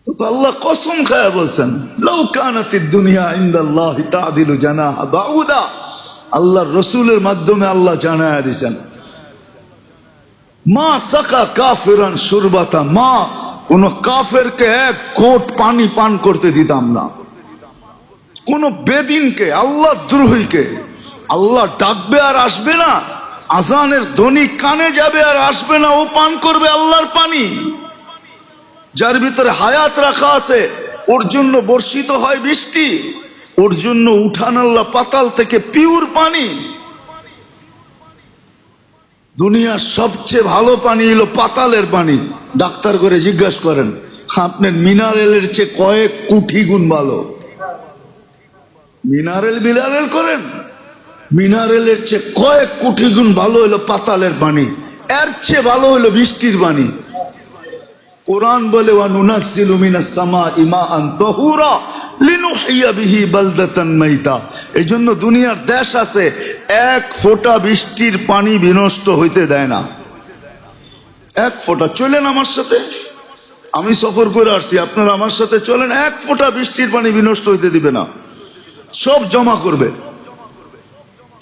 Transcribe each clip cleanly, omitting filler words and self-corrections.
তো আল্লাহ কসম খায়া বলছেন, লাউ কানাতিদ দুনিয়া ইনদাল্লাহি তা'দিলু জানাহা বাউদা। আল্লাহর রাসূলের মাধ্যমে আল্লাহ জানায়া দিয়েছেন, মা সাকা কাফিরান শুরবাতা মা, কোন কাফেরকে এক ঘোট পানি পান করতে দিতাম না। কোন বেদিনকে, আল্লাহ দ্রোহীকে আল্লাহ ডাকবে আর আসবে না, আজানের ধ্বনি কানে যাবে আর আসবে না, ও পান করবে আল্লাহর পানি। যার ভিতরে হায়াত রাখা আছে, ওর জন্য বর্ষিত হয় বৃষ্টি, ওর জন্য উঠান আল্লাহ পাতাল থেকে পিওর পানি। দুনিয়ার সবচেয়ে ভালো পানি হলো পাতালের পানি। ডাক্তার করে জিজ্ঞাসা করেন, আপনার মিনারেলের চেয়ে কয়েক কোটি গুণ ভালো। মিনারেল করেন, মিনারেলের চেয়ে কয়েক কোটি গুণ ভালো হলো পাতালের পানি, এর চেয়ে ভালো হলো বৃষ্টির পানি। কোরআন বলে, ওয়া নুনাজ্জিলু মিনাস সামাই মাআন তাহুরা লিনুহইয়া বিহি বালদাতান মাইতা। এইজন্য দুনিয়ার দেশ আছে, এক ফোঁটা বৃষ্টির পানি বিনষ্ট হইতে দেয় না। এক ফোঁটা। চলেন আমার সাথে, আমি সফর করে আসছি, আপনারা আমার সাথে চলেন, এক ফোঁটা বৃষ্টির পানি বিনষ্ট হইতে দিবে না, সব জমা করবে।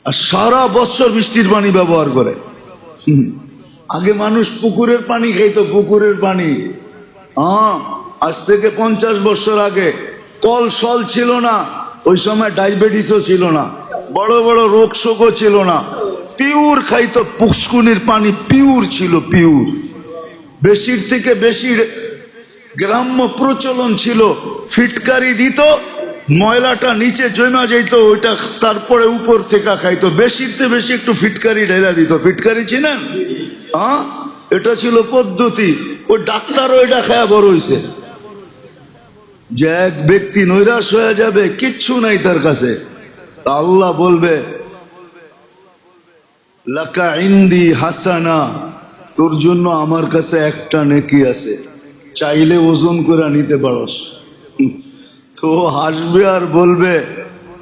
আর সারা বছর বৃষ্টির পানি ব্যবহার করে। আগে মানুষ পুকুরের পানি খাইতো, পুকুরের পানি। আজ থেকে 50 বছর আগে কল সল ছিল না, ওই সময় ডায়াবেটিসও ছিল না, বড় বড় রোগ শোকও ছিল না, পিওর খাইতো, পুষ্কুনির পানি পিওর ছিল, পিওর। বেশির থেকে বেশি গ্রাম্য প্রচলন ছিল, ফিটকারি দিত, ময়লাটা নিচে জমা যাইতো, ওইটা তারপরে উপর থেকে খাইতো। বেশির থেকে বেশি একটু ফিটকারি ঢেলা দিত। ফিটকারি চিনেন? এটা ছিল পদ্ধতি। ওই ডাক্তারও এটা খায়া বড় হইছে। যে এক ব্যক্তি নৈরাশ হয়ে যাবে, কিচ্ছু নাই তার কাছে, আল্লাহ বলবে, লাকা ইন্দি হাসানা, তোর জন্য আমার কাছে একটা নেকি আছে, চাইলে ওজন করে নিতে পারস। তো হাসবে আর বলবে,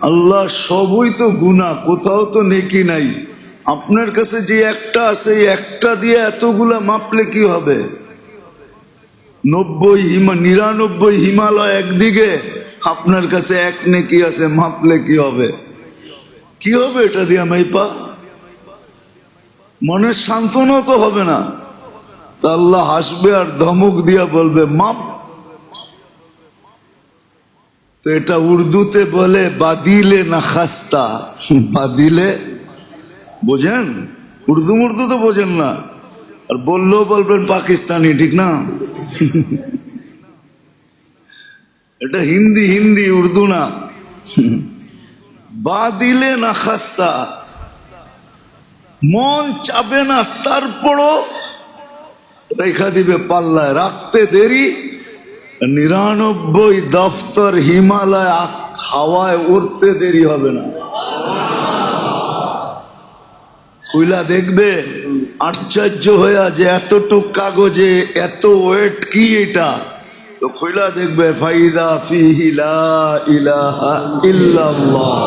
আল্লাহ সবই তো গুনাহ, কোথাও তো নেকি নাই, আপনার কাছে যে একটা আছে, একটা দিয়ে এতগুলা মাপলে কি হবে? 99 হিমালয় একদিকে, আপনার কাছে এক নেকি আছে, মাপলে কি হবে? কি হবে এটা দিয়া মাইপা? মনের সান্ত্বনা তো হবে না। তা আল্লাহ হাসবে আর ধমক দিয়া বলবে, মাপ। তো এটা উর্দুতে বলে বাদিলে না খাস্তা। বাদিলে বোঝেন? উর্দু মুর্দু তো বোঝেন না, আর বললেও বলবেন পাকিস্তানি, ঠিক না? এটা হিন্দি, হিন্দি উর্দু না। বাদিলে না খাস্তা, মন চাবে না, তারপরও রেখা দিবে পাল্লায়। রাখতে দেরি, 99 দফতর হিমালয় হাওয়ায় উড়তে দেরি হবে না। খুইলা দেখবে, আশ্চর্য হয়ে যে এতটুক কাগজে এত ওয়েট, কি এটা? তো খুইলা দেখবে, ফাইদা ফিহি লা ইলাহা ইল্লাল্লাহ,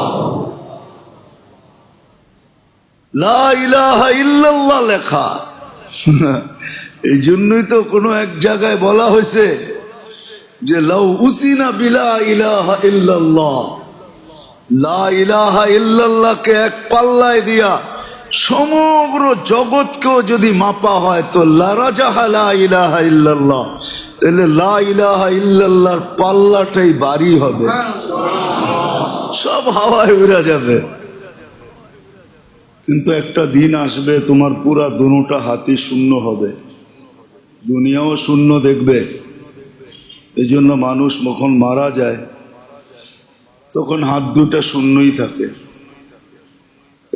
লা ইলাহা ইল্লাল্লাহ লেখা। এই জন্যই তো কোনো এক জায়গায় বলা হয়েছে যে লাউ উসিনা বিলা ইলাহা ইল্লাল্লাহ, লা ইলাহা ইল্লাল্লাহকে এক পাল্লায় দিয়া সমগ্র জগৎকেও যদি মাপা হয়, তো লারাজাহা লা ইলাহা ইল্লাল্লাহ, তাহলে লা ইলাহা ইল্লাল্লাহর পাল্লাটাই ভারী হবে, সব হাওয়ায় উড়া যাবে। কিন্তু একটা দিন আসবে, তোমার পুরা দুটা হাতি শূন্য হবে, দুনিয়াও শূন্য দেখবে। এই জন্য মানুষ যখন মারা যায়, তখন হাত দুটা শূন্যই থাকে।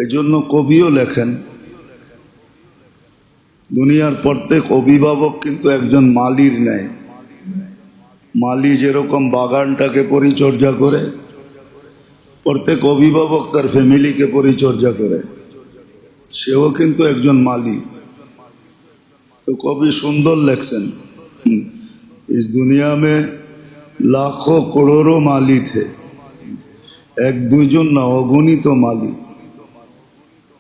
এই জন্য কবিও লেখেন, দুনিয়ার প্রত্যেক অভিভাবক কিন্তু একজন মালির ন্যায়। মালি যেরকম বাগানটাকে পরিচর্যা করে, প্রত্যেক অভিভাবক তার ফ্যামিলিকে পরিচর্যা করে, সেও কিন্তু একজন মালি। तो कवि सुंदर लिखছেন, इस दुनिया में लाखों करोड़ों माली थे, एक दूजन न अगुणित तो माली,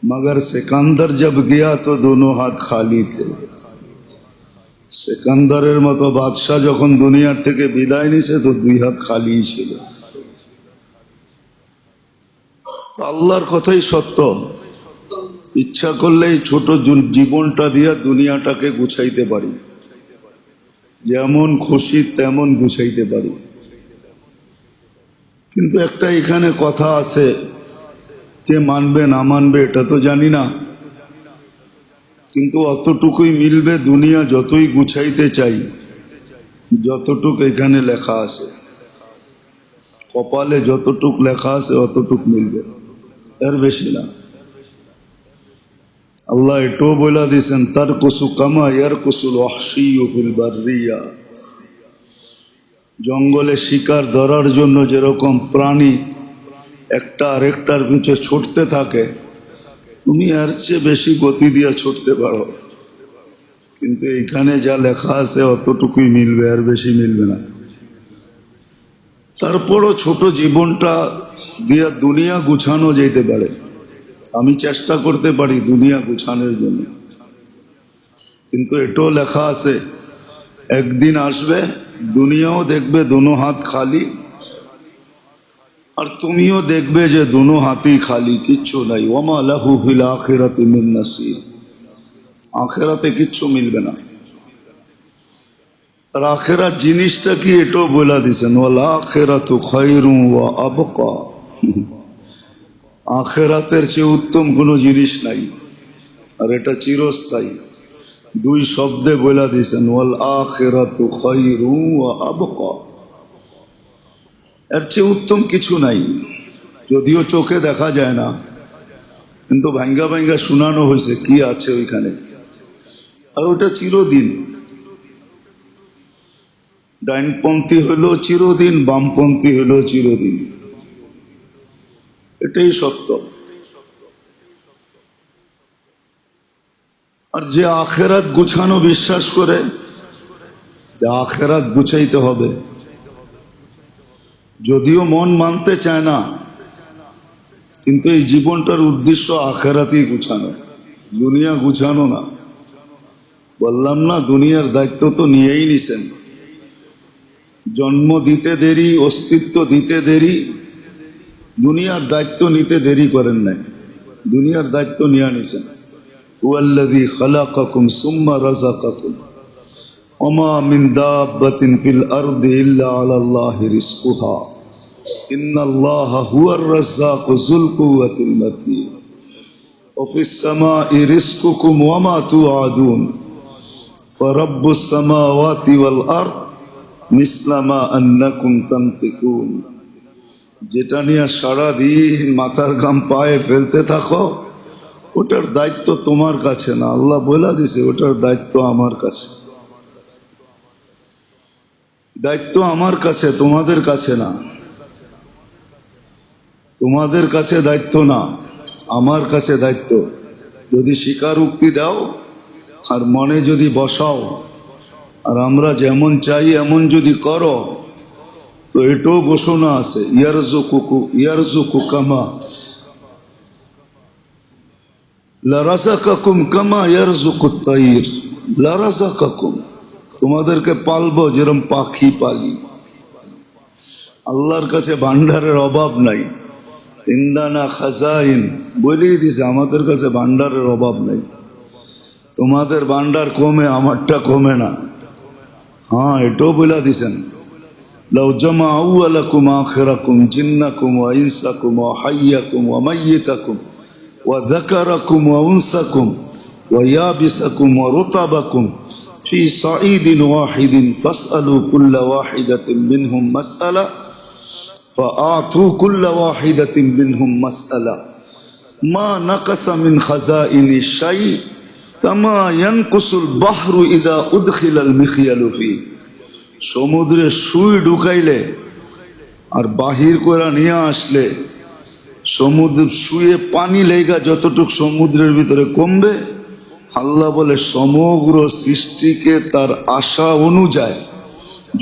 मगर सिकंदर जब गया तो दोनों हाथ खाली थे। সেকান্দারের মতো বাদশাহ যখন দুনিয়ার থেকে বিদায় নিছে তো 2 হাত খালি ছিল। আল্লাহর কথাই সত্য, ইচ্ছা করলেই ছোট জীবনটা দিয়া দুনিয়াটাকে গুছাইতে পারি, যেমন খুশি তেমন গুছাইতে পারি। কিন্তু একটা এখানে কথা আছে, কে মানবে না মানবে এটা তো জানি না, কিন্তু অতটুকুই মিলবে দুনিয়া যতই গুছাইতে চাই, যতটুক এখানে লেখা আছে, কপালে যতটুক লেখা আছে অতটুক মিলবে, এর বেশি না। আল্লাহ এটাও বলে দিয়েছেন, তার কুসু কামা ইয়ার কুসুল ওয়াহশিয়্যু ফিল বাররিয়া। জঙ্গলে শিকার ধরার জন্য যেরকম প্রাণী একটা আরেকটার পিছে ছুটতে থাকে, তুমি এর চেয়ে বেশি গতি দিয়ে ছুটতে পারো, কিন্তু এইখানে যা লেখা আছে অতটুকুই মিলবে, আর বেশি মিলবে না। তারপরও ছোট জীবনটা দিয়ে দুনিয়া গুছানো যেতে পারে। আমি চেষ্টা করতে পারি দুনিয়া গুছানোর জন্য, কিন্তু এটাও লেখা আছে একদিন আসবে দুনিয়াও দেখবে দোনো হাত খালি, আর তুমিও দেখবে যে দোনো হাতই খালি, কিচ্ছু নাই। ওয়ামা লাহু ফিল আখিরাতি মিন নাসির, আখিরাতে কিচ্ছু মিলবে না। আর আখিরাত জিনিসটা কি এটাও বলে দিয়েছেন, ওয়াল আখিরাতু খায়রুন ওয়া আবকা। আখিরাতের চেয়ে উত্তম কোনো জিনিস নাই, আর এটা চিরস্থায়ী। 2 শব্দে বলে দিয়েছেন, ওয়াল আখিরাতু খায়রুন ওয়া আবকা, এর চেয়ে উত্তম কিছু নাই। যদিও চোখে দেখা যায় না, কিন্তু ভাঙ্গা ভাঙ্গা শোনানো হয়েছে কি আছে ওইখানে, আর ওটা চিরদিন। ডাইনপন্থী হলো চিরদিন, বামপন্থী হলো চিরদিন, এটাই সত্য। আর যে আখেরাত গুছানো বিশ্বাস করে, যে আখেরাত গুছাইতে হবে, যদিও মন মানতে চায় না, কিন্তু এই জীবনটার উদ্দেশ্য আখেরাতই গুছানো, দুনিয়া গুছানো না। বললাম না, দুনিয়ার দায়িত্ব তো নিয়েই নিছেন। জন্ম দিতে দেরি, অস্তিত্ব দিতে দেরি, দুনিয়ার দায়িত্ব নিতে দেরি করেন নাই, দুনিয়ার দায়িত্ব নিয়ে নিছেন। হুয়াল্লাযী খালাকাকুম সুম্মা রাযাকাকুম ওমা মিন দাব্বাতিন ফিল আরদি ইল্লা আলাল্লাহি রিজকুহা ইন্নাল্লাহা হুয়ার রাজ্জাকু যুল কুওয়াতিল মাতিন ওয়া ফিস সামাই রিজকুকুম ওয়া মা তুআদুন ফারাব্বুস সামাওয়াতি ওয়াল আরদ মিসলা মা আন্নাকুম তানতিকুন। যেটা নিয়ে সারাদিন মাথার ঘাম পায়ে ফেলতে থাকো, ওটার দায়িত্ব তোমার কাছে না, আল্লাহ বলে দিছে ওটার দায়িত্ব আমার কাছে। দায়িত্ব আমার কাছে, তোমাদের কাছে না। তোমাদের কাছে দায়িত্ব না, আমার কাছে দায়িত্ব। যদি স্বীকারোক্তি দাও আর মনে যদি বসাও, আর আমরা যেমন চাই এমন যদি করো, তো এটাও ঘোষণা আছে, ইয়ারযুকু কামা লারাযাকাকুম কামা ইয়ারযুকুত তাইর লারাযাকাকুম, তোমাদেরকে পালবো যেরকম পাখি পালি। আল্লাহর কাছে ভান্ডারের অভাব নাই। ইন্দানা খাজাইন বলেই দিছে, আমাদের কাছে ভান্ডারের অভাব নাই। তোমাদের ভান্ডার কমে, আমারটা কমে না। হ্যাঁ, এটাও বলে দিছেন, লাউ জামা আউয়ালাকুম আখিরাকুম জিন্নাকুম ওয়া ইনসাকুম ওয়া হাইয়াকুম ওয়া মাইয়িতাকুম ওয়া যাকারাকুম ওয়া উনসাকুম ওয়া ইয়াবিসাকুম ওয়া রুতাবাকুম ফি সাঈদিন ওয়াহিদিন ফাসআলু কুল্লা ওয়াহিদাতিন মিনহুম মাসআলা ফাআতু কুল্লা ওয়াহিদাতিন মিনহুম মাসআলা মা নাকাসা মিন খাজাইনি শাই কামা ইয়ানকুসুল বাহরু ইযা উদখিলাল মিখয়ালু ফি। সমুদ্রে সুই ঢুকাইলে আর বাহির করে নিয়ে আসলে সমুদ্র সুয়ে পানি লেগা যতটুক সমুদ্রের ভিতরে কমবে, আল্লাহ বলে সমগ্র সৃষ্টিকে তার আশা অনুযায়ী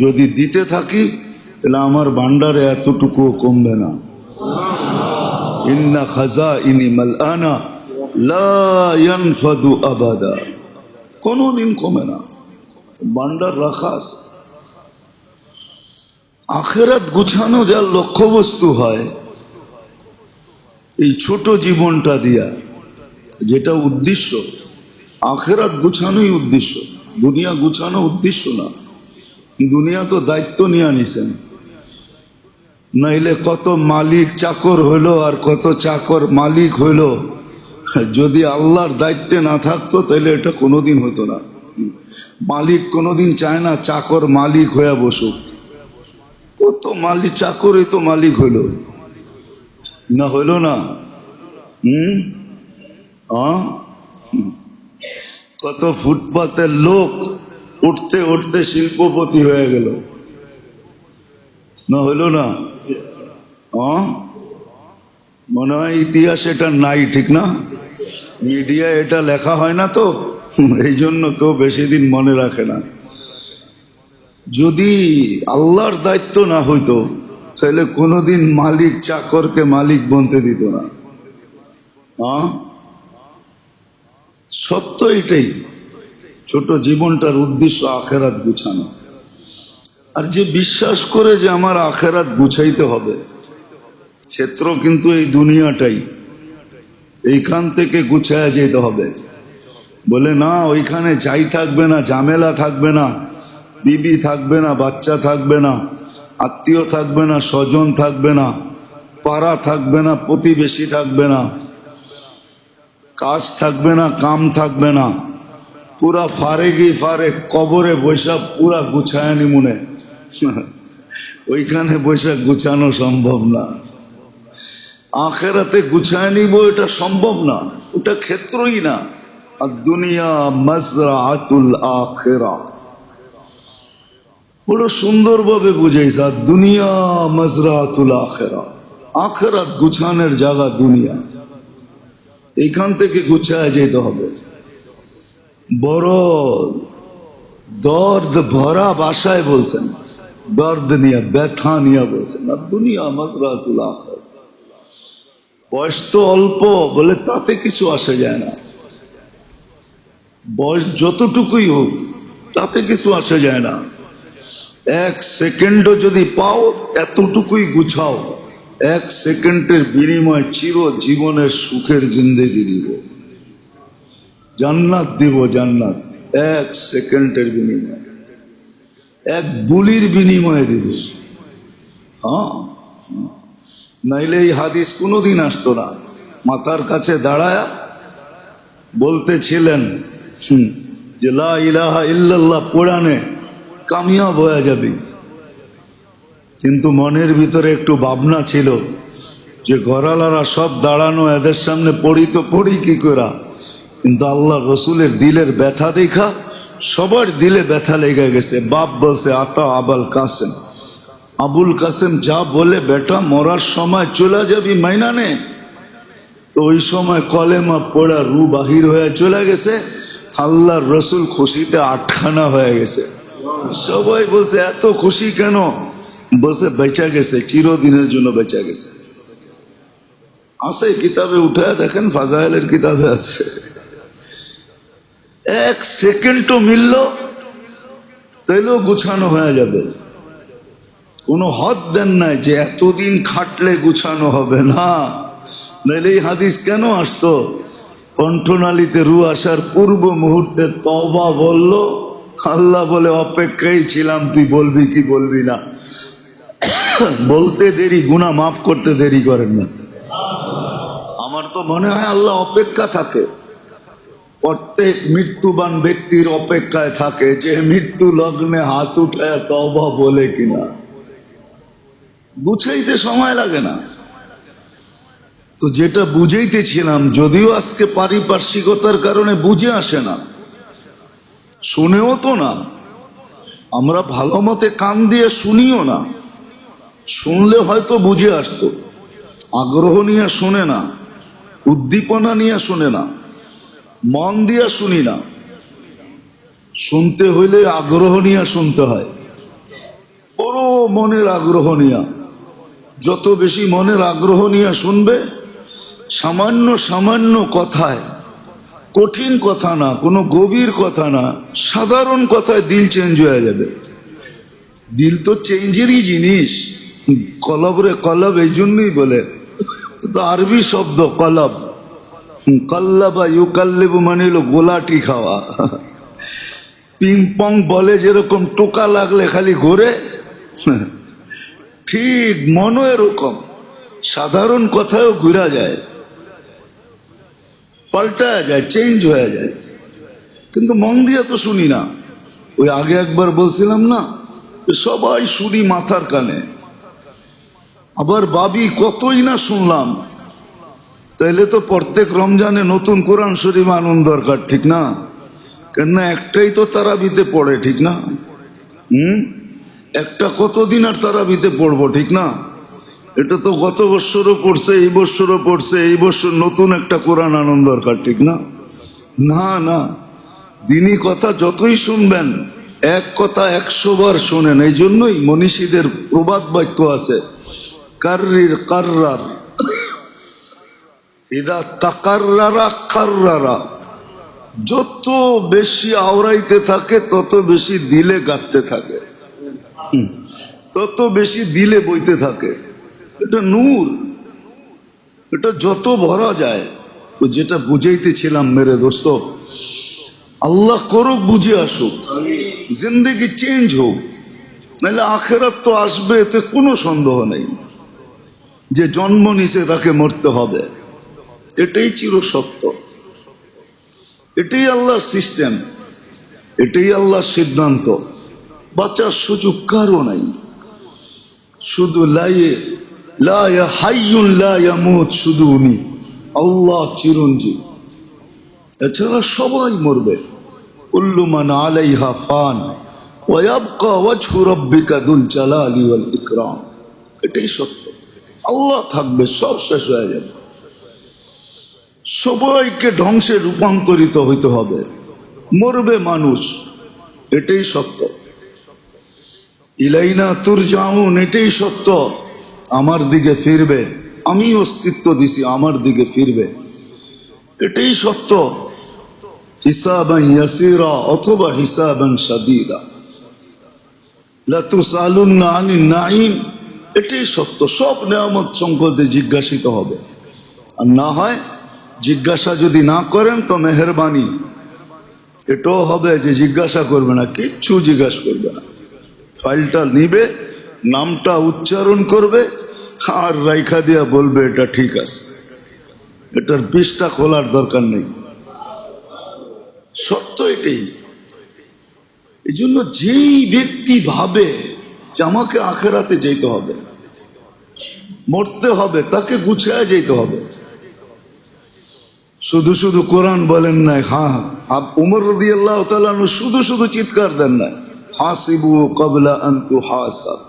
যদি দিতে থাকি, তাহলে আমার ভান্ডারে এতটুকুও কমবে না। ইন্না খাজাইনি মালআনা লা ইয়ানফাদু আবাদা, কোনোদিন কমে না। ভান্ডার রাখা আছে। আখেরাত গুছানো যার লক্ষ্যবস্তু হয় এই ছোট জীবনটা দিয়া, যেটা উদ্দেশ্য, আখেরাত গুছানোই উদ্দেশ্য, দুনিয়া গুছানো উদ্দেশ্য না। দুনিয়া তো দায়িত্ব নিয়ে নিছেন, নাইলে কত মালিক চাকর হইলো আর কত চাকর মালিক হইলো। যদি আল্লাহর দায়িত্বে না থাকতো তাহলে এটা কোনোদিন হতো না। মালিক কোনোদিন চায় না চাকর মালিক হয়ে বসুক। কত মালিক চাকরই তো মালিক হইল না, হইল না? কত ফুটপাতের লোক উঠতে উঠতে শিল্পপতি হয়ে গেল, না হইল না? মনে হয় ইতিহাস এটা নাই, ঠিক না? মিডিয়া এটা লেখা হয় না তো, এই জন্য কেউ বেশি দিন মনে রাখে না। যদি আল্লাহর দায়িত্ব না হইতো তাহলে কোনোদিন মালিক চাকরকে মালিক বলতে দিত না। সত্য এটাই। ছোট জীবনটার উদ্দেশ্য আখেরাত গুছানো। আর যে বিশ্বাস করে যে আমার আখেরাত গুছাইতে হবে, ক্ষেত্র কিন্তু এই দুনিয়াটাই, এইখান থেকে গুছায়া যেতে হবে। বলে না ওইখানে যাই থাকবে না, ঝামেলা থাকবে না, বিবি থাকবে না, বাচ্চা থাকবে না, আত্মীয় থাকবে না, স্বজন থাকবে না, পাড়া থাকবে না, প্রতিবেশী থাকবে না, কাজ থাকবে না, কাম থাকবে না, পুরা ফারেগই ফারেক, কবরে বৈশাখ পুরা গুছায়নি মনে। ওইখানে বৈশাখ গুছানো সম্ভব না। আখেরাতে গুছায় নিব এটা সম্ভব না, ওটা ক্ষেত্রই না। আর দুনিয়া মাজরাআতুল আখিরা, বড় সুন্দরভাবে বুঝাইছে। আর দুনিয়া মাজরাআতুল আখিরা, আখিরাত গুছানোর জায়গা দুনিয়া, এইখান থেকে গুছায় যেতে হবে। বড় দর্দ ভরা ভাষায় বলছেন, দর্দ নিয়ে, ব্যথা নিয়ে বলছেন। আর দুনিয়া মাজরাআতুল আখিরা, বয়স তো অল্প বলে তাতে কিছু আসে যায় না। বয়স যতটুকুই হোক তাতে কিছু আসে যায় না। এক সেকেন্ডও যদি পাও এতটুকুই গুছাও, এক সেকেন্ডের বিনিময় চির জীবনের সুখের জিন্দেগি দিব, জান্নাত দিব, জান্নাত। এক সেকেন্ডের বিনিময়, এক বুলির বিনিময়ে দিব। নাইলে এই হাদিস কোনোদিন আসতো না। মাথার কাছে দাঁড়ায়া বলতেছিলেন যে লা ইলাহা ইল্লাল্লাহ পড়ানে কামিয়াব হয়ে যাবে, কিন্তু মনের ভিতরে একটু ভাবনা ছিল যে ঘরালারা সব দাঁড়ানো, এদের সামনে পড়ি তো পড়ি কি করা। কিন্তু আল্লাহ রসুলের দিলের ব্যথা দেখা সবার দিলে ব্যথা লেগে গেছে। বাপ বলছে আতা আবুল কাসেম, আবুল কাসেম যা বলে বেটা মরার সময় চলে যাবি মাইনা নে। তো ওই সময় কলেমা পড়া রু বাহির হয়ে চলে গেছে। আল্লাহর রসুল খুশিতে আটখানা হয়ে গেছে। সবাই বলছে এত খুশি কেন? বসে বেঁচা গেছে, চিরদিনের জন্য বেঁচা গেছে। আছে কিতাবে উঠে দেখেন, ফাজাইলের কিতাবে আছে। এক সেকেন্ডও মিলল তাইলেও গুছানো হয়ে যাবে। কোনো হদ দেন নাই যে এতদিন খাটলে গুছানো হবে না। নাইলে এই হাদিস কেন আসতো? কণ্ঠনালীতে রু আসার পূর্ব মুহূর্তে তওবা বলল, আল্লাহ বলে অপেক্ষায় ছিলাম, তুই বলবি কি বলবি না। বলতে দেরি, গুনাহ মাফ করতে দেরি করেন না। আমার তো মনে হয় আল্লাহ অপেক্ষা থাকে, প্রত্যেক মৃত্যুবান ব্যক্তির অপেক্ষায় থাকে যে মৃত্যু লগ্নে হাত উঠায় তওবা বলে কিনা। গুছাইতে সময় লাগে না। তো যেটা বুঝাইতেছিলাম, যদিও আজকে পারিপার্শ্বিকতার কারণে বুঝে আসে না, শুনেও তো না, আমরা ভালো মতে কান দিয়ে শুনিও না। শুনলে হয়তো বুঝে আসতো। আগ্রহ নিয়ে শুনে না, উদ্দীপনা নিয়ে শুনে না, মন দিয়ে শুনি না। শুনতে হইলে আগ্রহ নিয়ে শুনতে হয়, বড় মনের আগ্রহ নিয়ে। যত বেশি মনের আগ্রহ নিয়ে শুনবে, সামান্য সামান্য কথায় কঠিন কথা না, কোনো গভীর কথা না, সাধারণ কথায় দিল চেঞ্জ হয়ে যাবে। দিল তো চেঞ্জেরই জিনিস। কলব রে কলব এই জন্যই বলে, তো আরবি শব্দ কলব। কল্লাবা ইউকাল্লিবু মানে হলো গোলাটি খাওয়া। পিং পং বলে যেরকম টোকা লাগলে খালি ঘোরে, ঠিক মনও এরকম, সাধারণ কথায়ও ঘুরা যায়, পাল্টা যায়, চেঞ্জ হয়ে যায়। কিন্তু মন দিয়ে তো শুনি না। ওই আগে একবার বলছিলাম না, সবাই শুনি মাথার কানে, আবার ভাবি কতই না শুনলাম। তাইলে তো প্রত্যেক রমজানে নতুন কোরআন শরীফ আনন্দ দরকার, ঠিক না? কেননা একটাই তো তারাবিতে পড়ে, ঠিক না? একটা কতদিন আর তারাবিতে পড়বো, ঠিক না? এটা তো গত বৎসরও পড়ছে, এই বৎসরও পড়ছে, এই বৎসর নতুন একটা কোরআন আনন্দ দরকার, ঠিক না? না না, দিনই কথা যতই শুনবেন, এক কথা 100 বার শোনেন। এই জন্যই মনীষীদের প্রবাদ বাক্য আছে, কাররির কাররার ইদা তাকাররারা কাররারা। যত বেশি আওড়াইতে থাকে তত বেশি দিলে গাঁথতে থাকে, তত বেশি দিলে বইতে থাকে। এটা নূর, এটা যত ভরা যায়। তো যেটা বুঝাইতেছিলাম মেরে দোস্ত, আল্লাহ করুক বুঝে আসুক, জিন্দেগি চেঞ্জ হোক, নাহলে আখেরাত তো আসবে, এতে কোনো সন্দেহ নেই। যে জন্ম নিছে তাকে মরতে হবে, এটাই চির সত্য, এটাই আল্লাহর সিস্টেম, এটাই আল্লাহর সিদ্ধান্ত। বাঁচার সুযোগ কারো নাই, শুধু লা হাইয়ুন লা ইয়ামুত, শুধু উনি আল্লাহ চিরঞ্জীব, এছাড়া সবাই মরবে। কুল্লু মান আলাইহা ফান ওয়া ইয়াবকা ওয়াজহু রাব্বিকা যুল জালালি ওয়াল ইকরাম। এটাই সত্য, আল্লাহ থাকবে, সব শেষ হয়ে যাবে, সবাইকে ধ্বংসে রূপান্তরিত হইতে হবে, মরবে মানুষ, এটাই সত্য। ইলাইনা তুরজাউন, এটাই সত্য, আমার দিকে ফিরবে, আমি অস্তিত্ব দিছি, আমার দিকে ফিরবে, এটাই সত্য। হিসাবান ইয়াসিরা অথবা হিসাবান শাদীদা, লা তুসালুন্না আনিন নাঈম, এটাই সত্য। সব নিয়ামত সম্পদে জিজ্ঞাসিত হবে, আর না হয় জিজ্ঞাসা যদি না করেন তো মেহেরবানি এটাও হবে যে জিজ্ঞাসা করবে না, কিচ্ছু জিজ্ঞাসা করবে না। ফাইলটা নিবে, নামটা উচ্চারণ করবে, আর রাইখা দিয়া বলবে এটা ঠিক আছে, এটার পৃষ্ঠা খোলার দরকার নেই। সত্য এটাই। এই জন্য যেই ব্যক্তি ভাবে যে আমাকে আখেরাতে যেতে হবে, মরতে হবে, তাকে গুছায় যেতে হবে। শুধু শুধু কোরআন বলেন নাই, হ্যাঁ উমর রাদিয়াল্লাহু তাআলা আনহু শুধু শুধু চিৎকার দেন নাই, হাসিবু ক্বাবলা আন তুহাসাব,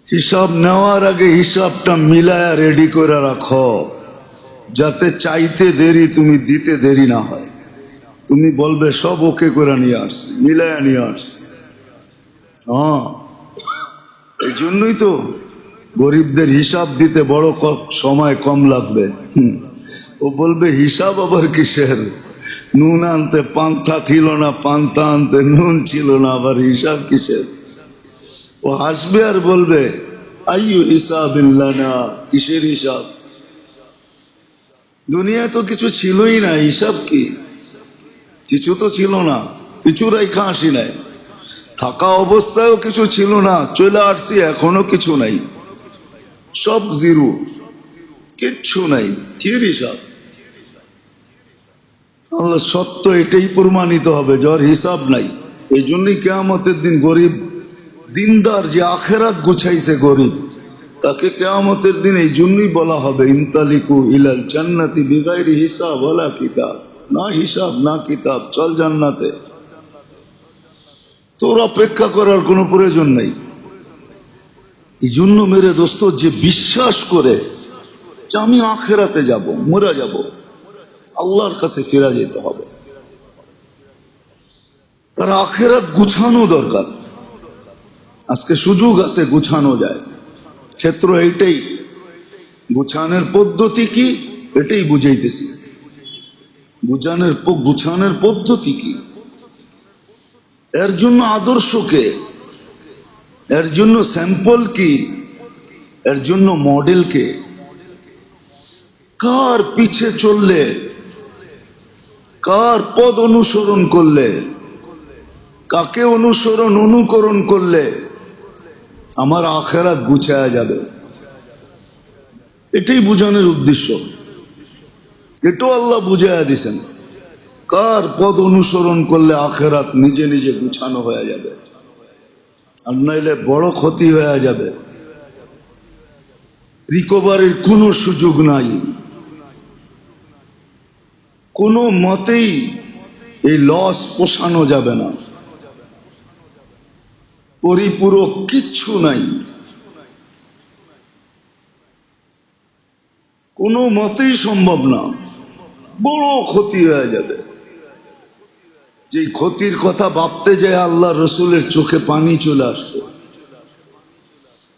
হিসাব নেওয়ার আগে হিসাবটা মিলায়া রেডি করে রাখো, যাতে চাইতে দেরি তুমি দিতে দেরি না হয়। তুমি বলবে সব ওকে করে নিয়ে আসছে, মিলায়া নিয়ে আসছে। হ্যাঁ, এই জন্যই তো গরিবদের হিসাব দিতে বড় সময় কম লাগবে। ও বলবে হিসাব আবার কিসের, নুন আনতে পান্তা ছিল না, পান্তা আনতে নুন ছিল না, আবার হিসাব কিসের। ও হাসবে আর বলবে আইয়ু হিসাবিল্লানা, কিসের হিসাব, দুনিয়ায় তো কিছু ছিলই না, হিসাব কি, কিছু তো ছিল না, কিছু রাইখা আসি নাই, থাকা অবস্থায়ও কিছু ছিল না, চলে আসছি এখনো কিছু নাই, সব জিরো, কিচ্ছু নাই, কি হিসাব। আল্লাহ সত্য এটাই প্রমাণিত হবে, যার হিসাব নাই। এই জন্যই কিয়ামতের দিন গরিব দিনদার যে আখেরাত গুছাইছে গরিব, তাকে কিয়ামতের দিন এই জন্যই বলা হবে ইনতালিকু ইলাল জান্নাতি বিগাইরি হিসাব ওয়ালা কিতাব, না হিসাব না কিতাব, চল জান্নাতে, তোর অপেক্ষা করার কোনো প্রয়োজন নেই। এই জন্য মেরে দোস্ত, যে বিশ্বাস করে যে আমি আখেরাতে যাব, মরে যাব, আল্লাহর কাছে ফিরে যেতে হবে, তার আখেরাত গুছানো দরকার। আজকে সুযোগ আছে, গুছানো যায়, ক্ষেত্র এইটাই। গুছানোর পদ্ধতি কি এটাই বুঝাইতেছি। গুছানোর পদ্ধতি কি? এর জন্য আদর্শ কে? এর জন্য স্যাম্পল কি? এর জন্য মডেল কে? কার পিছে চললে, কার পদ অনুসরণ করলে, কাকে অনুকরণ করলে আমার আখেরাত গুছায়া যাবে? এটাই বুঝানোর উদ্দেশ্য। এটাও আল্লাহ বুঝাইয়া দিছেন, কার পদ অনুসরণ করলে আখেরাত নিজে নিজে গুছানো হয়ে যাবে, আর নাইলে বড় ক্ষতি হয়ে যাবে। রিকভারির কোনো সুযোগ নাই, কোনো মতেই এই লস পোষানো যাবে না। পরিপূরক কিচ্ছু নাই, কোনো মতেই সম্ভব না। বড় ক্ষতি হয়ে যাবে। যে ক্ষতির কথা ভাবতে যায় আল্লাহ রসুলের চোখে পানি চলে আসতো,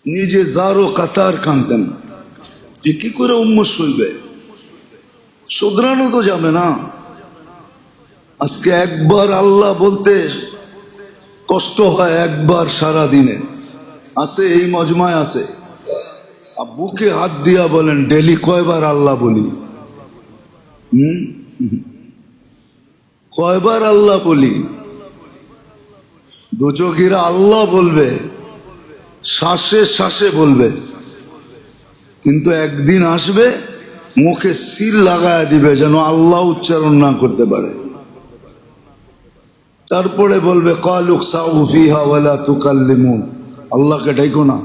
নিজে জারো কাতার কানতেন যে কি করে উম্মত সইবে, শুধরানো তো যাবে না। আজকে একবার আল্লাহ বলতে কষ্ট হয়, একবার সারা দিনে আছে, এই মজমায় আছে। আর বুকে হাত দিয়া বলেন ডেলি কয়বার আল্লাহ বলি? কয়বার আল্লাহ বলি? দোজখীরা আল্লাহ বলবে, শ্বাসে শ্বাসে বলবে, কিন্তু একদিন আসবে মুখে সিল লাগায় দিবে যেন আল্লাহ উচ্চারণ না করতে পারে। তারপরে বলবে ক্বালু ইখসাউ ফিহা ওয়ালা তুকাল্লিমুন, আল্লাহকে ডাইকো না।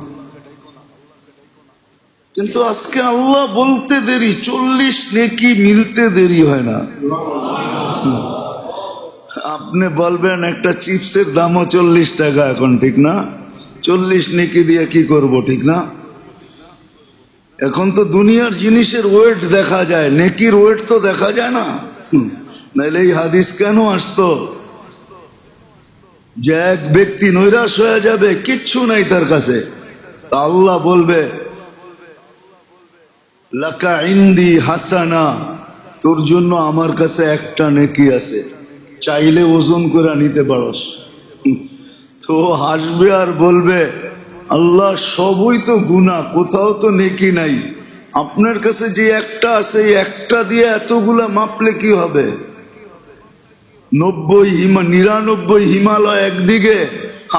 কিন্তু আজকে আল্লাহ বলতে দেরি, 40 নেকি মিলতে দেরি হয় না। আপনি বলবেন একটা চিপসের দামও 40 টাকা এখন, ঠিক না? 40 নেকি দিয়ে কি করব, ঠিক না? এখন তো দুনিয়ার জিনিসের ওয়েট দেখা যায়, নেকির ওয়েট তো দেখা যায় না। নাইলে এই হাদিস কেন আসতো যে এক ব্যক্তি নৈরাশ হয়ে যাবে, কিচ্ছু নাই তার কাছে, তা আল্লাহ বলবে লাকা ইন্দি হাসানা, তোর জন্য আমার কাছে একটা নেকি আছে, চাইলে ওজন করে নিতে পারস। তো হাসবে আর বলবে আল্লাহ সবই তো গুনাহ, কোথাও তো নেকি নাই, আপনার কাছে যে একটা আছে এই একটা দিয়ে এতগুলা মাপলে কি হবে? 99 হিমালয় একদিকে,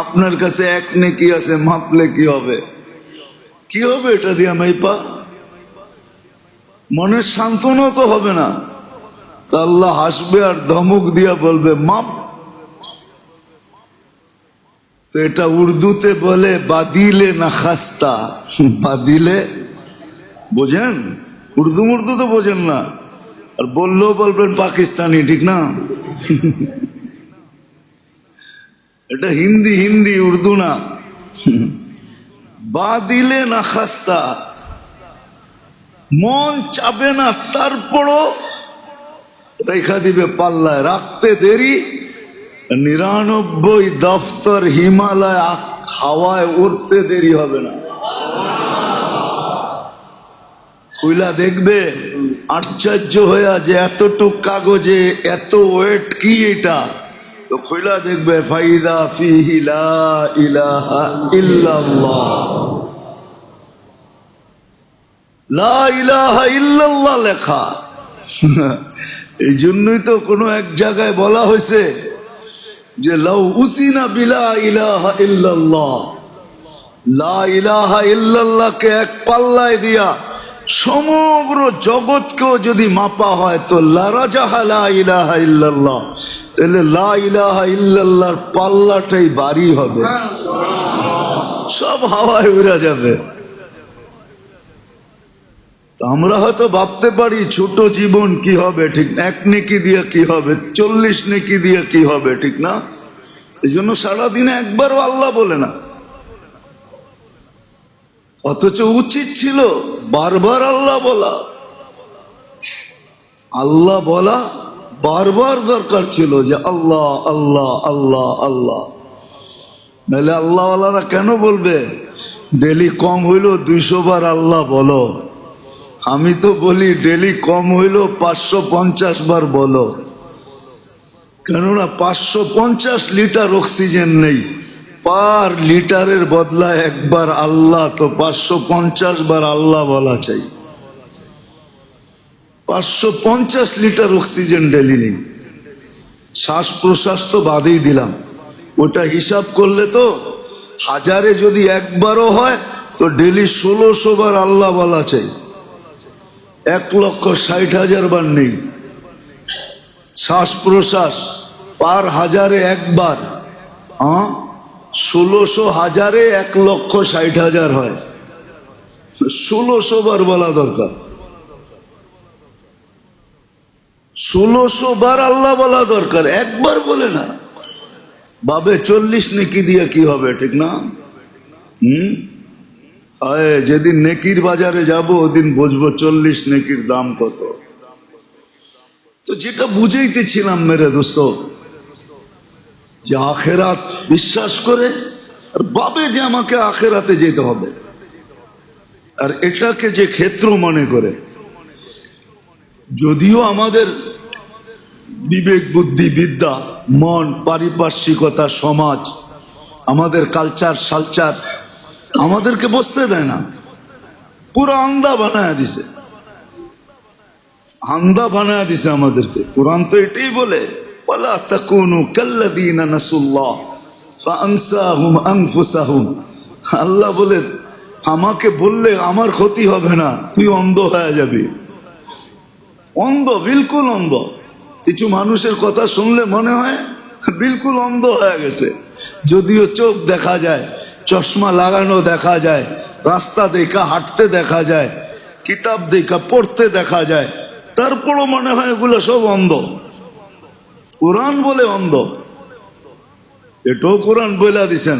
আপনার কাছে এক নেকি আছে, মাপলে কি হবে? কি হবে এটা দিয়া মাইপা? মনের সান্ত্বনা তো হবে না। তা আল্লাহ হাসবে আর ধমক দিয়া বলবে মাপ। তো এটা উর্দুতে বলে বাদিলে না খাস্তা। বাদিলে বোঝেন? উর্দু তো বোঝেন না, আর বললেও বলবেন পাকিস্তানি, ঠিক না? এটা হিন্দি, উর্দু না। বাদিলে না খাস্তা, মন চাবে না তারপরও রেখা দিবে পাল্লায়, রাখতে দেরি। 99 দফতর হিমালয় হাওয়ায় উড়তে দেরি হবে না। খুইলা দেখবে আশ্চর্য হইয়া যে এতটুক কাগজে এত ওয়েট কি এটা? তো খুইলা দেখবে ফাইদা ফিহি লা ইলাহা ইল্লাল্লাহ, লা ইলাহা ইল্লাল্লাহ লেখা। এই জন্যই তো কোনো এক জায়গায় বলা হয়েছে যে লাউ উসিনা বিলা ইলাহা ইল্লাল্লাহ, লা ইলাহা ইল্লাল্লাহকে এক পাল্লায় দিয়া সমগ্র জগৎকেও যদি মাপা হয় তো লারাজাহা লা ইলাহা ইল্লাল্লাহ, তাহলে লা ইলাহা ইল্লাল্লাহর পাল্লাটাই ভারী হবে, সব হাওয়ায় উড়ে যাবে। আমরা হয়তো ভাবতে পারি ছোট জীবন কি হবে, ঠিক না? 1 নেকি দিয়ে কি হবে, 40 নেকি দিয়ে কি হবে, ঠিক না? এই জন্য সারাদিনে একবারও আল্লাহ বলে না, অথচ উচিত ছিল বারবার আল্লাহ বলা। আল্লাহ বলা বারবার দরকার ছিল যে আল্লাহ আল্লাহ আল্লাহ আল্লাহ। নাহলে আল্লাহওয়ালারা কেন বলবে ডেলি কম হইল 200 বার আল্লাহ বলো, আমি তো বলি ডেলি কম হইলো 550 বার বলো, কেননা 550 লিটার অক্সিজেন নেই, পার লিটারের বদলা একবার আল্লাহ, তো 550 বার আল্লাহ বলা চাই। 550 লিটার অক্সিজেন ডেলি নেই, শ্বাস প্রশ্বাস তো বাদেই দিলাম, ওটা হিসাব করলে তো হাজারে যদি একবারও হয় তো ডেলি 1600 বার আল্লাহ বলা চাই। 1,60,000 বার নেই, শ্বাস প্রশ্বাস পার হাজারে একবার, 1600 হাজারে 1,60,000 হয়, 1600 বার বলা দরকার, 1600 বার আল্লাহ বলা দরকার, একবার বলে না। বাবে 40 নেকি দিয়ে কি হবে, ঠিক না? যেদিন নেকির বাজারে যাব ওদিন বুঝবো 40 নেকির দাম কত। তো যেটা বুঝাইতেছিলাম মেরে দোস্ত, যে আখেরাত বিশ্বাস করে আর ভাবে যে আমাকে আখেরাতে যেতে হবে, আর এটাকে যে ক্ষেত্র মনে করে, যদিও আমাদের বিবেক বুদ্ধি বিদ্যা মন পারিপার্শ্বিকতা সমাজ আমাদের কালচার সালচার আমাদেরকে বসতে দেয় না, পুরো আন্দা বানায় দিছে, আন্দা বানায় দিছে আমাদেরকে। কোরআন তো এটাই বলে, ওয়ালা তাকুনু কাল্লাযীনা নাসুল্লাহ ফাআনসাহুম আনফুসাহুম। আল্লাহ বলে আমাকে বললে আমার ক্ষতি হবে না, তুই অন্ধ হয়ে যাবি, অন্ধ, বিলকুল অন্ধ। কিছু মানুষের কথা শুনলে মনে হয় বিলকুল অন্ধ হয়ে গেছে, যদিও চোখ দেখা যায়, চশমা লাগানো দেখা যায়, রাস্তা দেখা হাঁটতে দেখা যায়, কিতাব দেখা পড়তে দেখা যায়, তারপরও মনে হয় এগুলো সব অন্ধ। কোরআন বলে অন্ধ, এটাও কোরআন বলে দিছেন,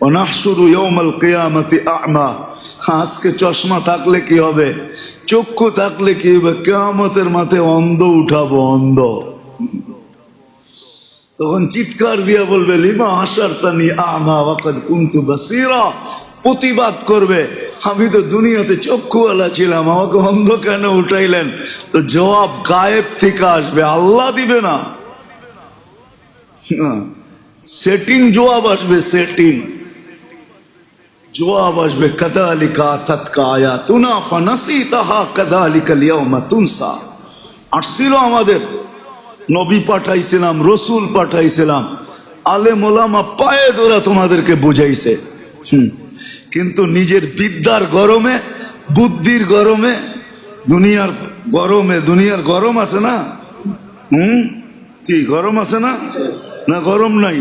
ওয়ানাহশুরু ইয়াউমাল কিয়ামাতি আ'মা। আজকে চশমা থাকলে কি হবে, চক্ষু থাকলে কি হবে, কিয়ামতের মাঠে অন্ধ উঠাবো, অন্ধ। তখন চিৎকার দিয়া বলবে, লিমা হাশারতানি আ'মা ওয়া কাদ কুনতু বাসীরা। প্রতিবাদ করবে, আমি তো দুনিয়াতে চক্ষুওয়ালা ছিলাম, আমাকে অন্ধ কেন উঠাইলেন? তো জবাব গায়েব থেকে আসবে, আল্লাহ দিবে না, সেটিং জবাব আসবে, সেটিং জবাব আসবে। কাযালিকা আতাতকা আয়াতুনা ফানাসিতাহা কাযালিকাল ইয়াওমা তুনসা। আসছিল আমাদের নবী পাঠাইছিলাম, রসুল পাঠাইছিলাম, আলেম ওলামা পায়ে ধরে তোমাদেরকে বুঝাইছে, কিন্তু নিজের বিদ্যার গরমে, বুদ্ধির গরমে, দুনিয়ার গরমে, দুনিয়ার গরম আছে না, কি গরম আছে না? না গরম নাই?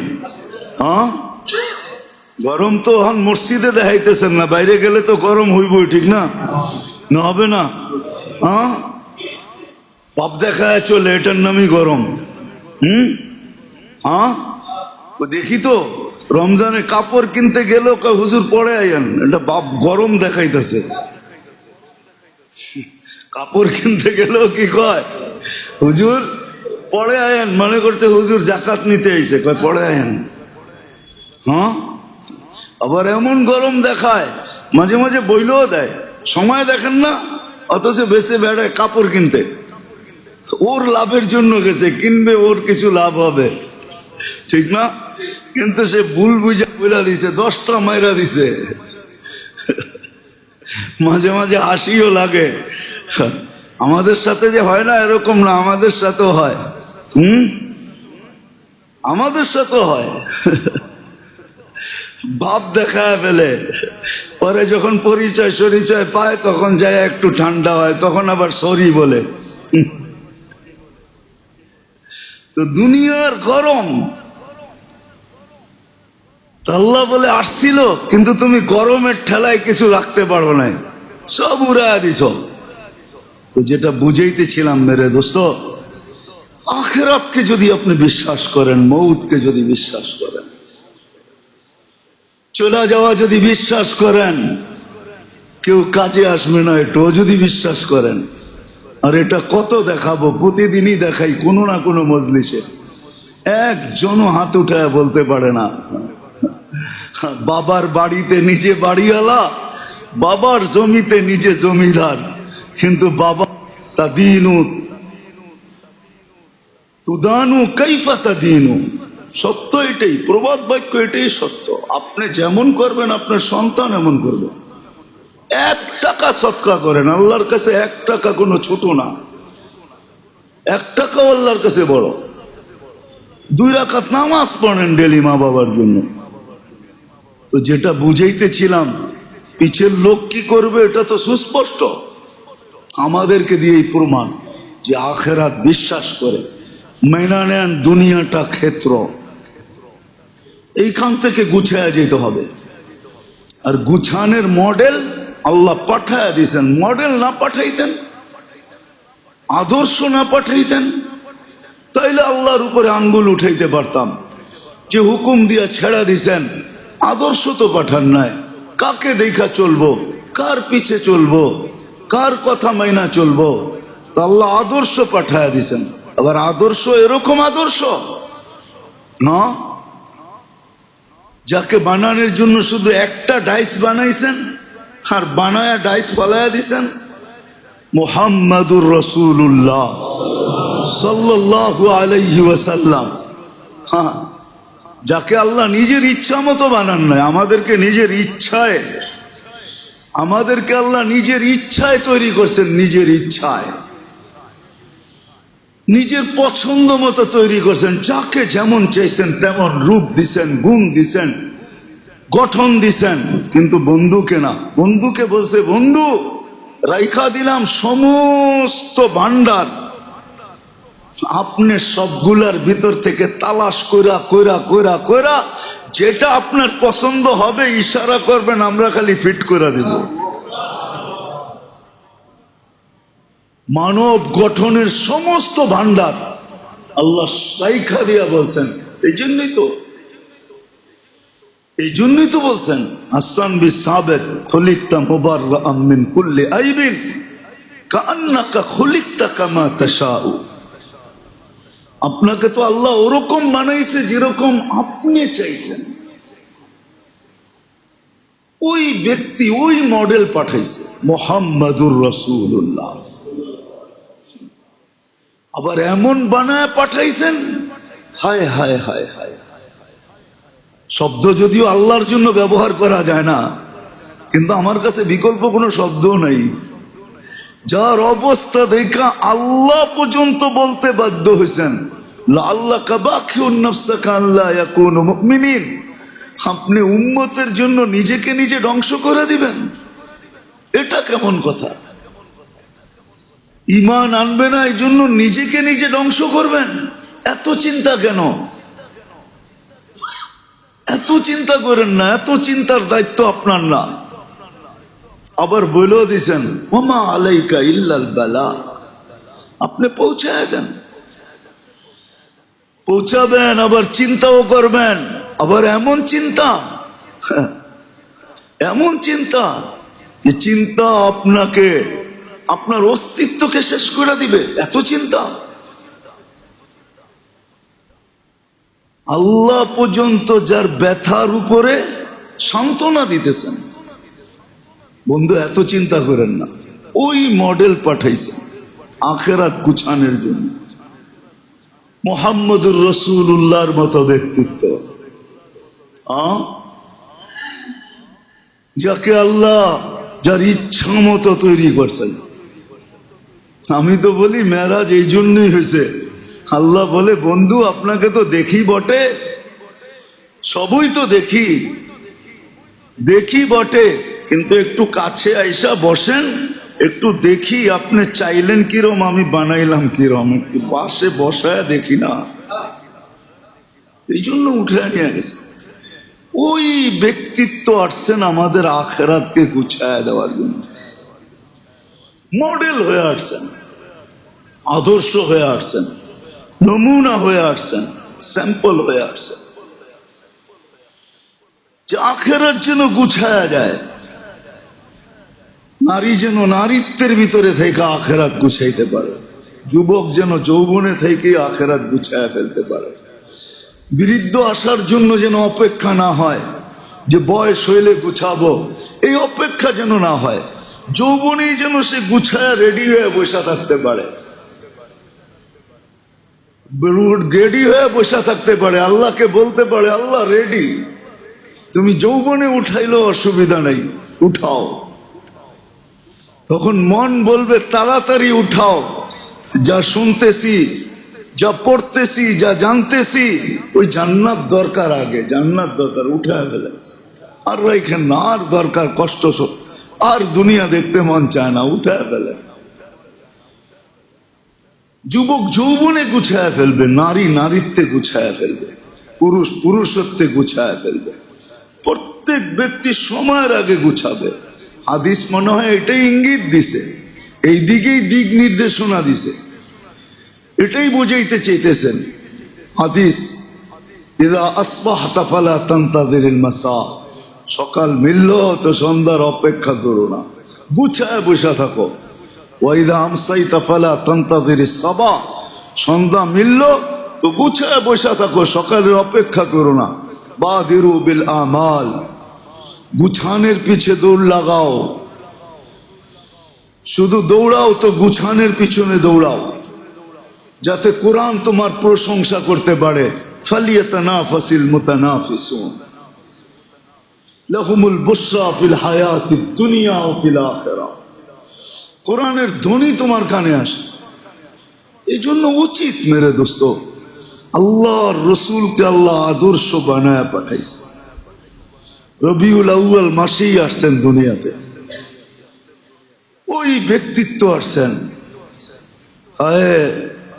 গরম তো এখন মসজিদে দেখাইতেছেন না, বাইরে গেলে তো গরম হইবই, ঠিক না? না হবে না? বাপ দেখায় চলে, এটার নামই গরম। দেখি তো রমজানে কাপড় কিনতে গেলেও হুজুর পরে আইন, এটা বাপ গরম দেখাইতেছে। কাপড় কিনতে গেলেও কি কয়, হুজুর পরে আয়েন, মনে করছে হুজুর জাকাত নিতে আইছে, কয় পরে আয়েন। আবার এমন গরম দেখায়, মাঝে মাঝে বইলেও দেয়, সময় দেখেন না, অথচ বেশি বেড়ায় কাপড় কিনতে। ওর লাভের জন্য গেছে, কিনবে, ওর কিছু লাভ হবে, ঠিক না? কিন্তু সে ভুল বুঝা বইলা দিছে, 10টা মাইরা দিছে। মাঝে মাঝে হাসিও লাগে, আমাদের সাথে যে হয় না এরকম না, আমাদের সাথেও হয়, আমাদের সাথেও হয়। ভাব দেখায় ফেলে, পরে যখন পরিচয় সরিচয় পায় তখন যায় একটু ঠান্ডা হয়, তখন আবার সরি বলে। তো দুনিয়ার গরম, আল্লাহ বলে আসছিল, কিন্তু তুমি গরমের ঠেলায় কিছু রাখতে পারো না, সব উড়ায় দিছ। তো যেটা বুঝাইতেছিলাম মেরে দোস্ত, আখিরাতকে যদি আপনি বিশ্বাস করেন, মউতকে যদি বিশ্বাস করেন, চলে যাওয়া যদি বিশ্বাস করেন, কেউ কাজে আসবে না, এটাও যদি বিশ্বাস করেন, আর এটা কত দেখাবো, প্রতিদিনই দেখাই কোনো না কোনো মজলিসে, একজনও হাত উঠায় বলতে পারে না বাবার বাড়িতে নিজে বাড়িওয়ালা, বাবার জমিতে নিজে জমিদার, কিন্তু বাবা তাদিনু তুদানু কাইফা তাদিনু, সত্য এটাই, প্রবাদ বাক্য এটাই সত্য। আপনি যেমন করবেন আপনার সন্তান এমন করবে। 1 টাকা সৎকা করেন, আল্লাহর কাছে 1 টাকা কোনো ছোট না, 1 টাকাও আল্লাহর কাছে বড়। 2 রাকাত নামাজ পড়েন ডেলি মা বাবার জন্য। তো যেটা বুঝাইতেছিলাম, পিছের লোক কি করবে এটা তো সুস্পষ্ট, আমাদেরকে দিয়েই প্রমাণ যে আখেরাত বিশ্বাস করে মেনা নেন দুনিয়াটা ক্ষেত্র। এইখান থেকে গুছায়া যেতে হবে। আর গুছানের মডেল আল্লাহ পাঠায়া দিয়েছেন। মডেল না পাঠাইতেন, আদর্শ না পাঠাইতেন, তাইলে আল্লাহর উপরে আঙ্গুল উঠাইতে পারতাম যে হুকুম দিয়া ছেড়া দিছেন, আদর্শ তো পাঠান নাই। কাকে দেখা চলবো, কার পিছে চলবো, কার কথা মাইনা চলবো? তা আল্লাহ আদর্শ পাঠায়া দিছেন। আবার আদর্শ এরকম আদর্শ না যাকে বানানোর জন্য শুধু একটা ডাইস বানাইছেন আর বানায়া ডাইস পালায়া দিছেন। মুহাম্মাদুর রাসূলুল্লাহ সাল্লাল্লাহু আলাইহি ওয়াসাল্লাম, হ্যাঁ, যাকে আল্লাহ নিজের ইচ্ছা মতো বানান নাই, আমাদেরকে নিজের ইচ্ছায়, আমাদেরকে আল্লাহ নিজের ইচ্ছায় তৈরি করছেন, নিজের ইচ্ছায়, নিজের পছন্দ মতো তৈরি করছেন। যাকে যেমন চাইছেন তেমন রূপ দিছেন, গুণ দিছেন, গঠন দিছেন। কিন্তু বন্ধুকে না, বন্ধুকে বলছে বন্ধু রাইখা দিলাম সমস্ত ভান্ডার, আপনি সবগুলার ভিতর থেকে তালাশ কইরা কইরা কইরা কইরা যেটা আপনার পছন্দ হবে ইশারা করবেন, আমরা খালি ফিট করে দিব। মানব গঠনের সমস্ত ভান্ডার আল্লাহ রাইখা দিয়া বলছেন। এই জন্যই তো বলছেন হাসান বিন সাবিত খুলিকতা মুবাররাআম মিন কুল্লি আইবিন কাআন্নাকা খুলিকতা কামা তাশাউ। আপনাকে তো আল্লাহ ওরকম বানাইছে যেরকম আপনি চাইছেন। ওই ব্যক্তি, ওই মডেল পাঠাইছে মুহাম্মাদুর রাসূলুল্লাহ। আবার এমন বানায় পাঠাইছেন, হায় হায় হায় হায়। শব্দ যদিও আল্লাহর জন্য ব্যবহার করা যায় না, কিন্তু আমার কাছে বিকল্প কোনো শব্দও নাই। যার অবস্থা দেখা আল্লাহ পর্যন্ত বলতে বাধ্য হয়েছেন লাআল্লাকা বাখিউন নাফসাকা আল্লা ইয়াকুনু মুমিনিন। আপনি উম্মতের জন্য নিজেকে নিজে ধ্বংস করে দিবেন, এটা কেমন কথা? ঈমান আনবে না এই জন্য নিজেকে নিজে ধ্বংস করবেন? এত চিন্তা কেন? এত চিন্তা করেন না, এত চিন্তার দায়িত্ব আপনার না। আবার বলেও দিছেন ওমা আলাইকা ইল্লাল বালা, আপনি পৌঁছায় দেন, পৌঁছাবেন, আবার চিন্তাও করবেন। আবার এমন চিন্তা, এমন চিন্তা যে চিন্তা আপনাকে, আপনার অস্তিত্বকে শেষ করে দিবে, এত চিন্তা। আল্লাহ পর্যন্ত যার ব্যথার উপরে সান্ত্বনা দিতেছেন। বন্ধু এত চিন্তা করেন না, ওই মডেল পাঠাইছেন আখেরাত গুছানোর জন্য। মুহাম্মদুর রাসূলুল্লাহর মতো ব্যক্তিত্ব, যাকে আল্লাহ যার ইচ্ছা মতো তৈরি করছেন। আমি তো বলি মেরাজ এই জন্যই হয়েছে। আল্লাহ বলে বন্ধু আপনাকে তো দেখি বটে, সবই তো দেখি, দেখি বটে, কিন্তু একটু কাছে আইসা বসেন, একটু দেখি আপনি চাইলেন কিরম, আমি বানাইলাম কিরম, একটু পাশে বসায় দেখি না, এই জন্য উঠে নিয়ে গেছে। ওই ব্যক্তিত্ব আসছেন আমাদের আখেরাতকে গুছায় দেওয়ার জন্য, মডেল হয়ে আসছেন, আদর্শ হয়ে আসছেন, নমুনা হয়ে আসছেন, স্যাম্পল হয়ে আসছেন, যে আখেরাত যেন গুছায়া যায়। নারী যেন নারীত্বের ভিতরে থেকে আখেরাত গুছাইতে পারে, যুবক যেন যৌবনে থেকে আখেরাত গুছায়া ফেলতে পারে। বৃদ্ধ আসার জন্য যেন অপেক্ষা না হয় যে বয়স হইলে গুছাবো, এই অপেক্ষা যেন না হয়। যৌবনেই যেন সে গুছায় রেডি হয়ে বসে থাকতে পারে, রেডি হয়ে বসে থাকতে পারে, আল্লাহকে বলতে পারে আল্লাহ রেডি, তুমি যৌবনে উঠাইলো অসুবিধা নেই, উঠাও। তখন মন বলবে তাড়াতাড়ি উঠাও, যা শুনতেছি, যা পড়তেছি, যা জানতেছি, ওই জান্নাত দরকার, আগে জান্নাত দরকার, উঠায় ফেলে। আর এখানে না, আর দরকার কষ্ট, আর দুনিয়া দেখতে মন চায় না, উঠায় ফেলে। যুবক যৌবনে গুছায় ফেলবে, নারী নারীত্বে গুছায় ফেলবে, পুরুষ পুরুষত্বে গুছায় ফেলবে। প্রত্যেক ব্যক্তি সময়ের আগে গুছাবে। হাদিস মনে হয় এটাই ইঙ্গিত দিছে, এই দিকেই দিক নির্দেশনা দিছে, এটাই বুঝাইতে চাইতেছেন হাদিস। ইযা আসবাহতা ফালা তানতাযিরিল মাসা, সকাল মিলল তো সন্ধ্যার অপেক্ষা করো না, গুছায় বসে থাকো। ওয়াইদা আমসাইতা ফালা তানতাযিরিস সাবা, সন্ধ্যা মিলল তো গুছায় বসে থাকো, সকালের অপেক্ষা করো না। বাদিরু বিল আমাল, গুছানের পিছে দৌড় লাগাও, শুধু দৌড়াও তো গুছানের পিছনে দৌড়াও, যাতে কোরআন তোমার প্রশংসা করতে পারে। ফালিয়াতানাফাসিল মুতানাফিসুন, লাহুমুল বুশরা ফিল হায়াতিদ দুনিয়া ওয়া ফিল আখিরাহ। কোরআনের ধ্বনি তোমার কানে আসে। এই জন্য উচিত মেরে দোস্ত, আল্লাহর রসুলকে আল্লাহ আদর্শ বানায় পাঠাইছে। রবিউল আউয়াল মাসেই আসছেন দুনিয়াতে, ওই ব্যক্তিত্ব আসছেন।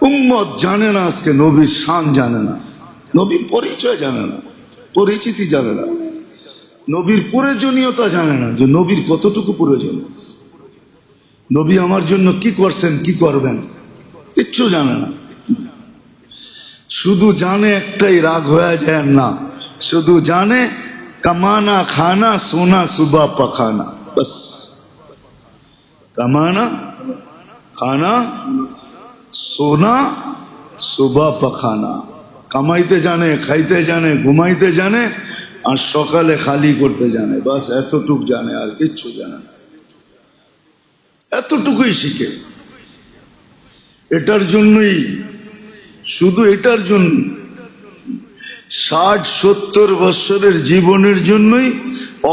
উম্মত জানে না আজকে নবীর শান জানে না, নবীর পরিচয় জানে না, পরিচিতি জানে না, নবীর প্রয়োজনীয়তা জানে না, যে নবীর কতটুকু প্রয়োজন, নবী আমার জন্য কি করছেন কি করবেন কিচ্ছু জানে না। শুধু জানে একটাই, রাগ হয়ে যায় না, শুধু জানে কামানা খানা সোনা সুবা পাখানা, বাস। কামানা খানা সোনা সুবা পাখানা, কামাইতে জানে, খাইতে জানে, ঘুমাইতে জানে, আর সকালে খালি করতে জানে, বাস এতটুক জানে, আর কিচ্ছু জানে না। এতটুকুই শিখে, এটার জন্যই, শুধু এটার জন্য 60-70 বছরের জীবনের জন্যই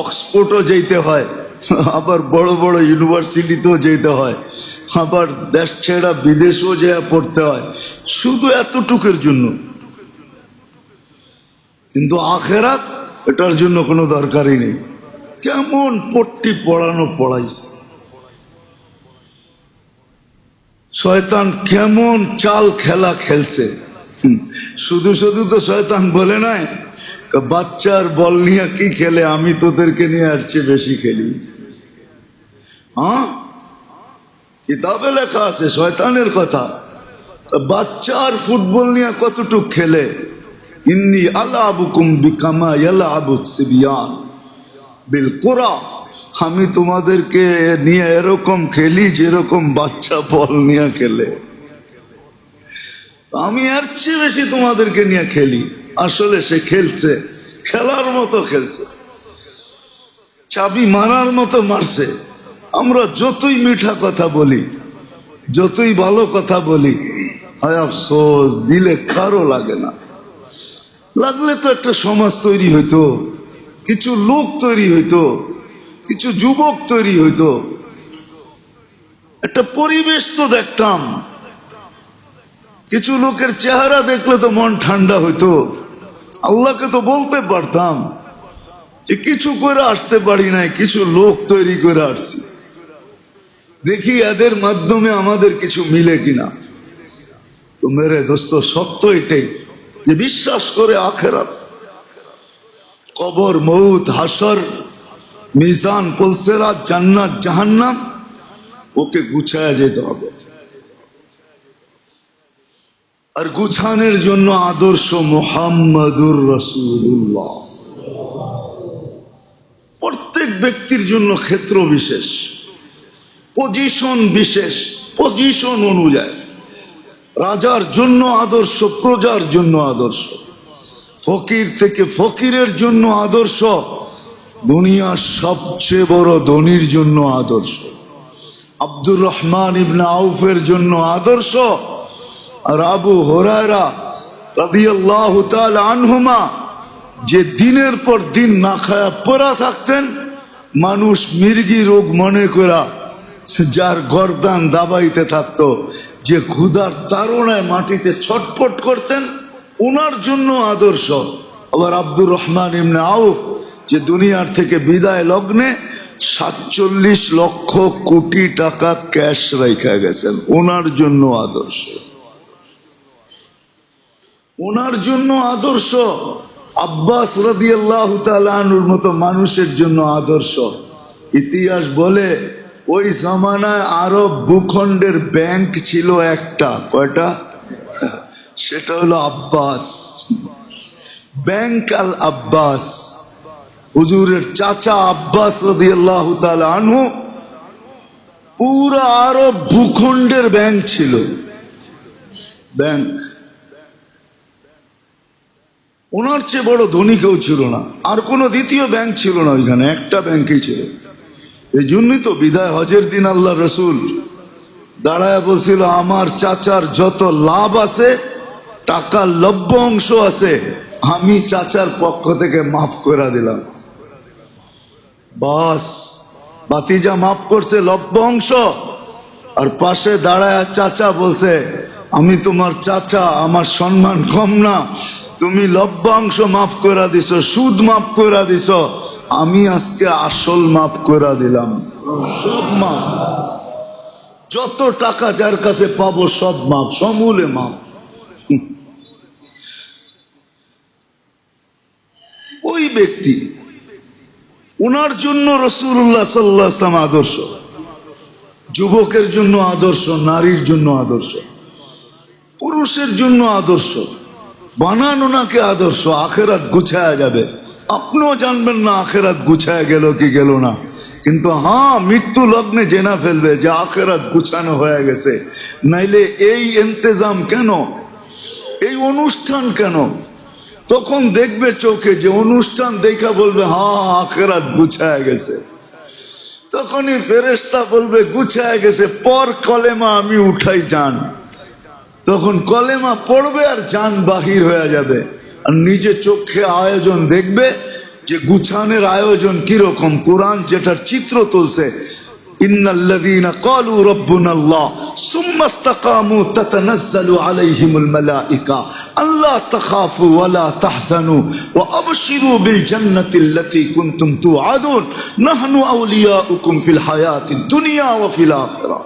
অক্সফোর্ডও যেতে হয়, আবার বড় বড় ইউনিভার্সিটিতেও যেতে হয়, আবার দেশ ছেড়া বিদেশেও যেয়ে পড়তে হয়, শুধু এতটুকুর জন্য। কিন্তু আখেরাত এটার জন্য কোনো দরকারই নেই। কেমন পট্টি পড়ানো পড়াইছে, শয়তান কেমন চাল খেলা খেলছে। শুধু শুধু তো শয়তান বলে নাই বাচ্চার বল নিয়ে কি খেলে, আমি তোদেরকে নিয়ে আসছি বেশি খেলি। হ্যাঁ, কিতাবে লেখা আছে শয়তানের কথা, বাচ্চার ফুটবল নিয়ে কতটুক খেলে। ইন্নী আলাবুকুম বিকামা ইয়ালাবুস সিবিয়ান বিল কুরা, আমি তোমাদেরকে নিয়ে এরকম খেলি যেরকম বাচ্চা বল নিয়ে খেলে, আমি এর চেয়ে বেশি তোমাদেরকে নিয়ে খেলি। আসলে সে খেলছে, খেলার মতো খেলছে, চাবি মারার মতো মারছে। আমরা যতই মিঠা কথা বলি, যতই ভালো কথা বলি, হায় আফসোস দিলে কারো লাগে না। লাগলে তো একটা সমাজ তৈরি হইতো, কিছু লোক তৈরি হইতো, কিছু যুবক তৈরি হইতো, একটা পরিবেশ তো দেখতাম, কিছু লোকের চেহারা দেখলে তো মন ঠান্ডা হইতো। আল্লাহকে তো বলতে পারতাম যে কিছু করে আসতে পারি নাই, কিছু লোক তৈরি করে আসছি, দেখি এদের মাধ্যমে আমাদের কিছু মিলে কিনা। তো মেরে দোস্ত, সত্য এটাই যে বিশ্বাস করে আখেরাত, কবর, মউত, হাসর, মিজান, পুলসিরাত, জান্নাত, জাহান্নাম, ওকে গুছায়া যেতে হবে। আর গুছানোর জন্য আদর্শ মুহাম্মাদুর রাসূলুল্লাহ। প্রত্যেক ব্যক্তির জন্য ক্ষেত্র বিশেষ, পজিশন বিশেষ, পজিশন অনুযায়ী রাজার জন্য আদর্শ, প্রজার জন্য আদর্শ, ফকির থেকে ফকিরের জন্য আদর্শ, দুনিয়ার সবচেয়ে বড় ধনীর জন্য আদর্শ। আব্দুর রহমান ইবনে আউফের জন্য আদর্শ, আর আবু হুরায়রা রাদিয়াল্লাহু তাআলা আনহুমা যে দিনের পর দিন না খায়া পড়া থাকতেন, মানুষ মির্গি রোগ মনে করা যার গর্দান দাবাইতে থাকতো, যে ক্ষুধার তাড়নায় মাটিতে ছটফট করতেন, ওনার জন্য আদর্শ। আবার আব্দুর রহমান ইবনে আউফ যে দুনিয়ার থেকে বিদায় লগ্নে 47 লক্ষ কোটি টাকা ক্যাশ রেখে গেছেন, ওনার জন্য আদর্শ। ওনার জন্য আদর্শ। আব্বাস রাদিয়াল্লাহু তাআলা আনহুর মতো মানুষের জন্য আদর্শ। ইতিহাস বলে ওই জামানায় আরব ভূখণ্ডের ব্যাংক ছিল একটা, কয়টা? সেটা হলো আব্বাস ব্যাংক, আল আব্বাস। হুজুরের চাচা আব্বাস রাদিয়াল্লাহু তাআলা আনহু পুরা আরব ভূখণ্ডের ব্যাংক ছিল, ব্যাংক। ওনার চেয়ে বড় ধনী কেউ ছিল না, আর কোনো দ্বিতীয় ব্যাংক ছিল না ওইখানে, একটা ব্যাংকই ছিল। এই জন্যই তো বিদায় হজের দিন আল্লাহ রসুল দাঁড়ায় বলছিল, আমার চাচার যত লাভ আছে, টাকার লব্য অংশ আছে, আমি চাচার পক্ষ থেকে মাফ করে দিলাম। বাস, বাতিজা মাফ করছে লব্য অংশ, আর পাশে দাঁড়ায় চাচা বলছে, আমি তোমার চাচা, আমার সম্মান কম না, তুমি লভ্যাংশ মাফ করে দিছ, সুদ মাফ করে দিছ, আমি আজকে আসল মাফ করে দিলাম, সব মাফ। যত টাকা যার কাছে পাবো সব মাফ, সমূলে মাফ। ওই ব্যক্তি, ওনার জন্য রাসূলুল্লাহ সাল্লাল্লাহু আলাইহি ওয়াসাল্লাম আদর্শ। যুবকের জন্য আদর্শ, নারীর জন্য আদর্শ, পুরুষের জন্য আদর্শ। বানান ওনাকে আদর্শ। আখেরাত গুছায়া যাবে, আপনিও জানবেন না আখেরাত গুছায়া গেল কি গেল না, কিন্তু হ্যাঁ, মৃত্যু লগ্নে জেনা ফেলবে যে আখেরাত গুছানো হয়ে গেছে। নাইলে এই ইন্তেজাম কেন, এই অনুষ্ঠান কেন? তখন দেখবে চোখে যে অনুষ্ঠান দেখা বলবে হ্যাঁ আখেরাত গুছায়া গেছে। তখনই ফেরেশতা বলবে গুছায়া গেছে, পর কলেমা আমি উঠাই যান। তখন কলেমা পড়বে আর জান বাহির হয়ে যাবে, আর নিজে চোখে আয়োজন দেখবে যে গুছানের আয়োজন কিরকম। কোরআন যেটার চিত্র তুলছে, ইন্নাল্লাযীনা ক্বালু রাব্বুনাল্লাহ সুম্মা ইসতাকামু তাতানাজ্জালু আলাইহিমুল মালায়েকা আল্লা তাখাফু ওয়া লা তাহজানু ওয়া আবশিরু বিল জান্নাতিল্লাতী কুনতুম তুআদুন নাহনু আউলিয়াউকুম ফিল হায়াতিদ দুনিয়া ওয়া ফিল আখিরাহ।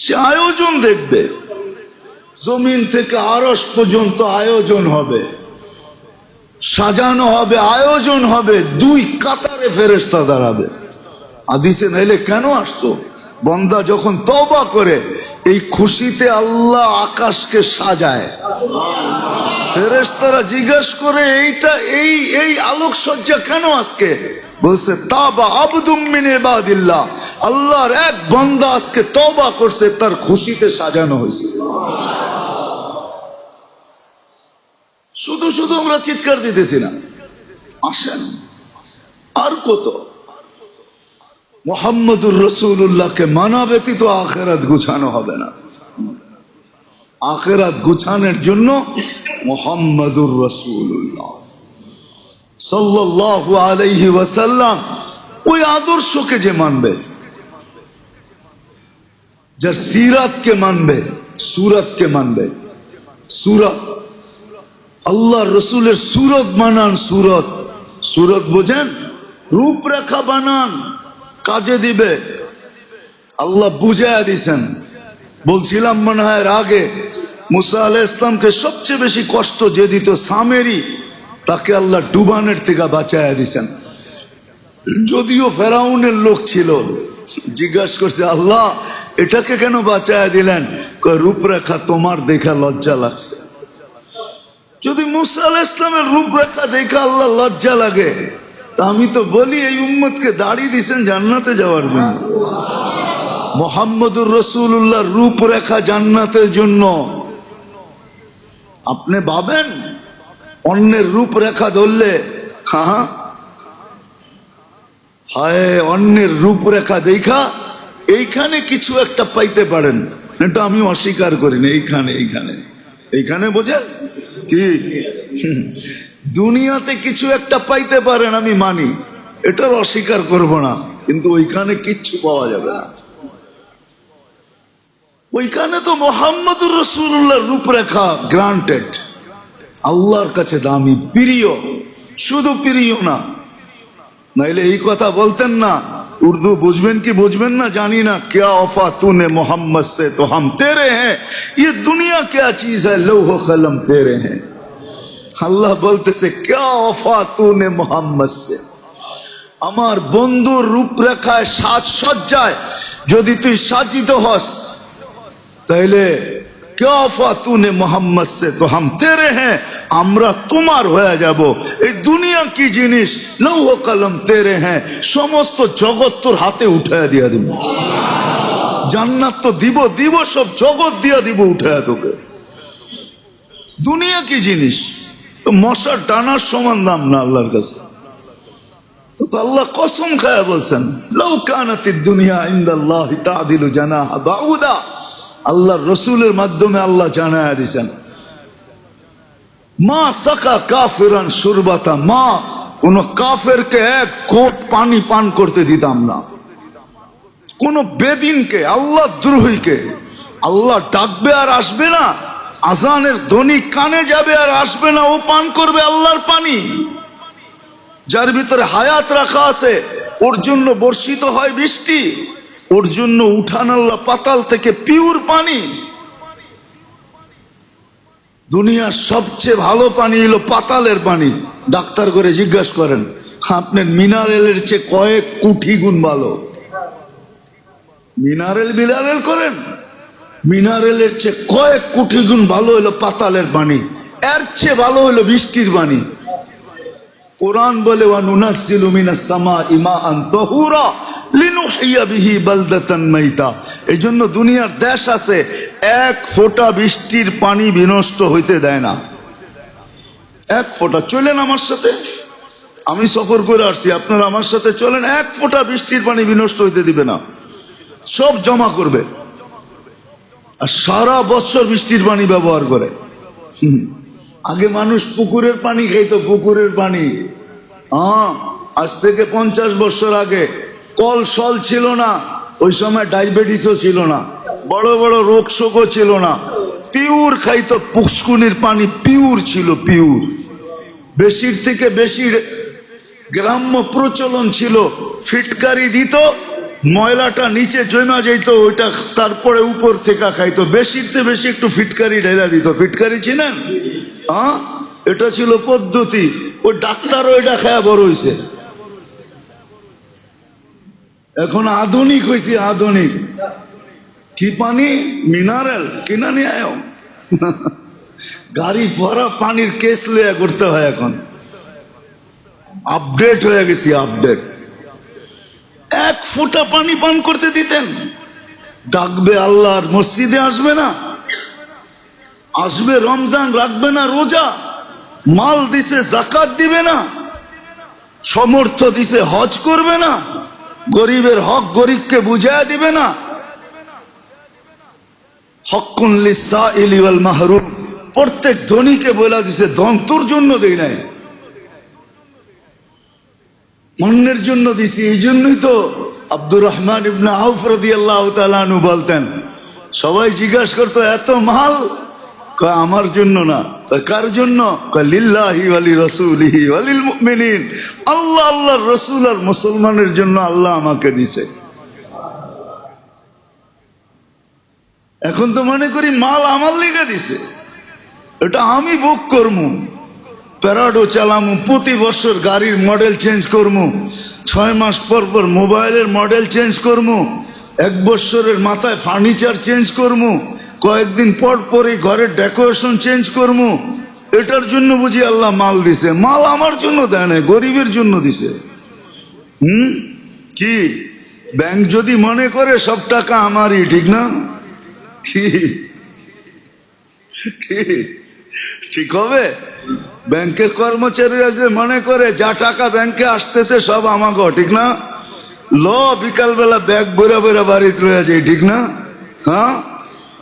সে আয়োজন দেখবে, জমিন থেকে আরশ পর্যন্ত আয়োজন হবে, সাজানো হবে, আয়োজন হবে, দুই কাতারে ফেরেশতা দাঁড়াবে। হাদিসে নাইলে কেন আসতো? বন্দা যখন তওবা করে, এই খুশিতে আল্লাহ আকাশকে সাজায়। ফেরেশতারা জিজ্ঞাসা করে, এইটা এই এই আলোকসজ্জা কেন আজকে? বলছে তাবা আবদুম মিন ইবাদিল্লাহ, আল্লাহর এক বান্দা আজকে তওবা করছে, তার খুশিতে সাজানো হয়েছে। শুধু শুধু আমরা চিৎকার দিতেছি না, আসেন আর কত। মুহাম্মদুর রাসূলুল্লাহকে মানা ব্যতীত আখিরাত গুছানো হবে না। আখিরাত গুছানোর জন্য মুহাম্মদুর রাসূলুল্লাহ সাল্লাল্লাহু আলাইহি ওয়াসাল্লাম ওই আদর্শকে যে মানবে, যার সিরাতকে মানবে, সুরতকে মানবে। সুরত, আল্লাহ রসুলের সুরত বানান। সুরত, সুরত বোঝেন? রূপরেখা বানান, কাজে দিবে। আল্লাহ বুঝাইয়া দিছেন। বলছিলাম মনে হয় আগে, মুসা আলাইহিস সালামকে সবচেয়ে বেশি কষ্ট যে দিত সামেরি, তাকে আল্লাহ ডুবানের থেকে বাঁচাইয়া দিছেন। যদিও ফেরাউনের লোক ছিল, জিজ্ঞাসা করছে আল্লাহ এটাকে কেন বাঁচাইয়া দিলেন? রূপরেখা তোমার দেখা লজ্জা লাগছে। যদি মুসা আলাইহিস সালামের রূপরেখা দেখা আল্লাহ লজ্জা লাগে, তা আমি তো বলি এই উম্মতকে দাড়ি দিছেন জান্নাতে যাওয়ার জন্য। মুহাম্মদুর রাসূলুল্লাহর রূপরেখা জান্নাতের জন্য। আপনি ভাবেন অন্যের রূপরেখা ধরলে, হ্যাঁ হায়, অন্যের রূপরেখা দেখা এইখানে কিছু একটা পাইতে পারেন, এটা আমি অস্বীকার করি না। এইখানে এইখানে এইখানে বোঝেন কি, দুনিয়াতে কিছু একটা পাইতে পারেন আমি মানি, এটার অস্বীকার করব না, কিন্তু ওইখানে কিচ্ছু পাওয়া যাবে না। ওইখানে তো মোহাম্মদুর রাসূলুল্লাহর রূপরেখা গ্রান্টেড, আল্লাহর কাছে দামি, প্রিয়, শুধু প্রিয় না, নাইলে এই কথা বলতেন না। উর্দু বুঝবেন কি বুঝবেন না জানি না, क्या वफा तूने मोहम्मद से तो हम तेरे हैं, ये दुनिया क्या चीज है, लौह कलम तेरे हैं। আল্লাহ বলতেছে क्या वफा तूने मोहम्मद से, আমার বন্ধুর রূপরেখায় সাজসজ্জায় যদি তুই সাজিত হস, তাইলে क्या वफा तूने मोहम्मद से तो हम तेरे हैं, আমরা তোমার হয়ে যাব। এই দুনিয়া কি জিনিস, লৌহ কলম তেরে হ্যাঁ, সমস্ত জগৎ তোর হাতে উঠায় দিয়া দিব। জান্নাত তো দিব দিব, সব জগৎ দিয়া দিব উঠায় তোকে। দুনিয়া কি জিনিস, তো মশার ডানার সমান দাম না আল্লাহর কাছে। তো আল্লাহ কসম খায়া বলছেন, লাউ কানাতিদ দুনিয়া ইনদাল্লাহি তাদিলু জানাহা বাউদা, আল্লাহর রসুলের মাধ্যমে আল্লাহ জানায়া দিয়েছেন, মা সাকা কাফিরান সুরবাতা মা, কোন কাফেরকে এক ঘোট পানি পান করতে দিতাম না। কোন বেদিনকে, আল্লাহ দ্রোহীকে আল্লাহ ডাকবে আর আসবে না, আজানের ধ্বনি কানে যাবে আর আসবে না, ও পান করবে আল্লাহর পানি। যার ভিতরে হায়াত রাখা আছে, ওর জন্য বর্ষিত হয় বৃষ্টি, ওর জন্য উঠান আল্লাহ পাতাল থেকে পিওর পানি। দুনিয়ার সবচেয়ে ভালো পানি হলো পাতালের পানি। ডাক্তার করে জিজ্ঞাসা করেন, আপনার মিনারেলের চেয়ে কয়েক কোটি গুণ ভালো। মিনারেল করেন, মিনারেলের চেয়ে কয়েক কোটি গুণ ভালো হলো পাতালের পানি, এর চেয়ে ভালো হলো বৃষ্টির পানি। কোরআন বলে ওয়ানুনাজ্জিলু মিনাস সামাই মাআন তাহুরা লিনুহইয়া বিহি বালদাতান মাইতা। এইজন্য দুনিয়ার দেশ আছে এক ফোঁটা বৃষ্টির পানি বিনষ্ট হইতে দেয় না, এক ফোঁটা। চলেন আমার সাথে, আমি সফর করে আসছি, আপনারা আমার সাথে চলেন, এক ফোঁটা বৃষ্টির পানি বিনষ্ট হইতে দিবে না, সব জমা করবে। আর সারা বছর বৃষ্টির পানি ব্যবহার করে। আগে মানুষ পুকুরের পানি খাইতো, পুকুরের পানি। আজ থেকে 50 বছর আগে কল সল ছিল না, ওই সময় ডায়াবেটিসও ছিল না, বড় বড় রোগ শোকও ছিল না, পিওর খাইতো, পুষ্কুনির পানি পিওর ছিল, পিওর। বেশির থেকে বেশি গ্রাম্য প্রচলন ছিল, ফিটকারি দিত, ময়লাটা নিচে জমা যেত, ওইটা তারপরে উপর থেকে খাইতো। বেশির থেকে বেশি একটু ফিটকারি ঢেলা দিত। ফিটকারি চিনেন? এটা ছিল পদ্ধতি। ওই ডাক্তারও এটা খায়া বড় হয়েছে। এখন আধুনিক হয়েছে, আধুনিক। কি পানি? মিনারেল কিনা নিয়ে আয়, গাড়ি ভরা পানির কেস লইয়া করতে হয়। এখন আপডেট হয়ে গেছি, আপডেট। এক ফোঁটা পানি পান করতে দিতেন, ডাকবে আল্লাহ, আর মসজিদে আসবে না, আসবে রমজান, রাখবে না রোজা, মাল দিছে জাকাত দিবে না, সমর্থ দিছে হজ করবে না, গরিবের হক গরিবকে বুঝায় দিবে না। হক্কুন লিসাইলি ওয়াল মাহরুম, প্রত্যেক ধনীকে বলে দিছে, ধন তোর জন্য দেই নাই, অন্যের জন্য দিছি। এই জন্যই তো আব্দুর রহমান ইবনে আউফ রাদিয়াল্লাহু তাআলা আনহু বলতেন, সবাই জিজ্ঞাসা করতো এত মাল, কয় আমার জন্য না। কয় কার জন্য? কয় লিল্লাহি ওয়ালি রাসূলিহি ওয়ালিল মুমিনিন, আল্লাহ, আল্লাহর রাসূল আর মুসলমানের জন্য আল্লাহ আমাকে দিছে। এখন তো মনে করি মাল আমার লিগে দিছে, এটা আমি বুক করমু, প্যারাডো চালামু, প্রতি বছর গাড়ির মডেল চেঞ্জ করমু, 6 মাস পর পর মোবাইলের মডেল চেঞ্জ করমু, 1 বছরের মাথায় ফার্নিচার চেঞ্জ করমু, কয়েকদিন পর পরই ঘরের ডেকোরেশন চেঞ্জ করমু। এটার জন্য বুঝি আল্লাহ মাল দিছে? মাল আমার জন্য দেয় না, গরিবের জন্য দিছে। কি ব্যাংক যদি মনে করে সব টাকা আমারই, ঠিক না? কি ঠিক হবে? ব্যাংকের কর্মচারীরা যে মনে করে যা টাকা ব্যাংকে আসতেছে সব আমাকে, ঠিক না? ল বিকালবেলা ব্যাগ বইরা বইরা বাড়িতে রয়ে যায়, ঠিক না? হ্যাঁ,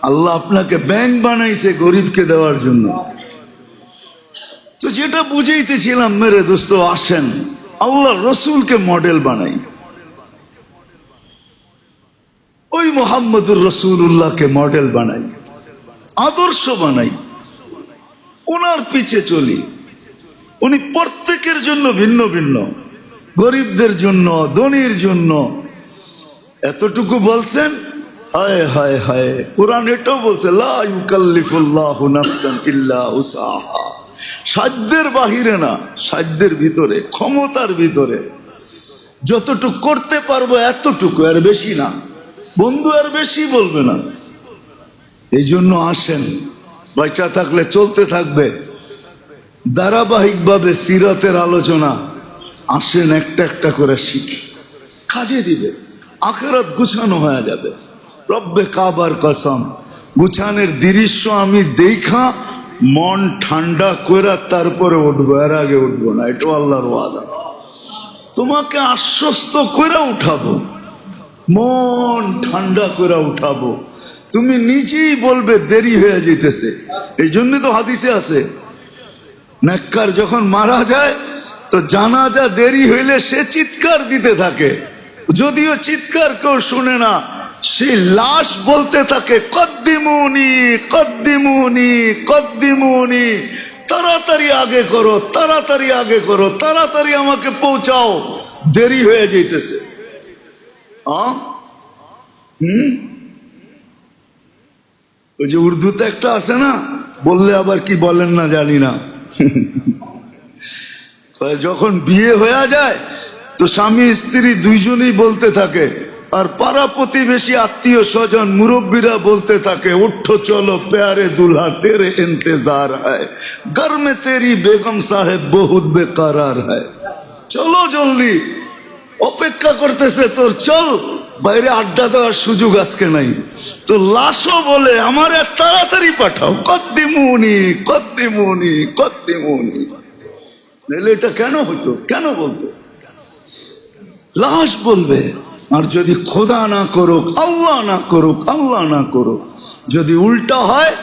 আল্লাহ আপনাকে ব্যাংক বানাইছে গরিবকে দেওয়ার জন্য। তো যেটা বুঝাইতেছিলাম মেরে দোস্ত, আসেন আল্লাহ রসুলকে মডেল বানাই, ওই মোহাম্মদুর রসুল্লাহকে মডেল বানাই, আদর্শ বানাই, ওনার পিছে চলি। উনি প্রত্যেকের জন্য ভিন্ন ভিন্ন, গরিবদের জন্য, ধনীর জন্য। এতটুকু বলছেন, হায় হায় হায়, কোরআন এটাও বলছে লা ইউকাল্লিফুল্লাহু নাফসান ইল্লা উসাহা। সাধ্যের বাহিরে না, সাধ্যের ভিতরে, ক্ষমতার ভিতরে যতটুকু করতে পারবো এতটুকু, আর বেশি না। বন্ধু আর বেশি বলবে না। এই জন্য আসেন, বাচ্চা থাকলে চলতে থাকবে ধারাবাহিকভাবে সিরাতের আলোচনা। আসেন একটা একটা করে শিখি, কাজে দিবে, আখিরাত গুছানো হয়ে যাবে। রব্বে কাবার কসম, গুছানের দৃশ্য আমি দেখা মন ঠান্ডা করে তারপরে উঠবো, এর আগে উঠবো না। এটা আল্লাহর ওয়াদা। তোমাকে আশ্বস্ত করে উঠাবো, মন ঠান্ডা করে উঠাবো। তুমি নিজেই বলবে দেরি হয়ে যেতেছে। এই জন্য তো হাদিসে আছে, নেককার যখন মারা যায় তো জানাজা দেরি হইলে সে চিৎকার দিতে থাকে, যদিও চিৎকার কেউ শুনে না। সে লাশ বলতে থাকে কদ্দিমুনি কদ্দিমুনি কদ্দিমুনি, তাড়াতাড়ি আগে করো, তাড়াতাড়ি আগে করো, তাড়াতাড়ি আমাকে পৌঁছাও, দেরি হয়ে যাইতেছে। ওই যে উর্দুতে একটা আছে না, বললে আবার কি বলেন না জানি না, যখন বিয়ে হয়ে যায় তো স্বামী স্ত্রী দুইজনেই বলতে থাকে, আর পাড়া প্রতিবেশী আত্মীয় স্বজন মুরব্বীরা বলতে থাকে, উঠো চলো প্যারে দুলহা তেরে ইন্তজার হয়, ঘর মে তেরি বেগম সাহেব বহুত বেকারার হয়। চলো জলদি, অপেক্ষা করতেছে তোর, চল, বাইরে আড্ডা দেওয়ার সুযোগ আজকে নাই। তো লাশও বলে আমার তাড়াতাড়ি পাঠাও, কদ্দিমুনি কদ্দিমুনি কদ্দিমুনি। নাহলে এটা কেন হতো, কেন বলতো? লাশ বলবে। আর যদি খোদা না করুক, আল্লাহ না করুক, আল্লাহ না করুক, যদি উল্টা হয়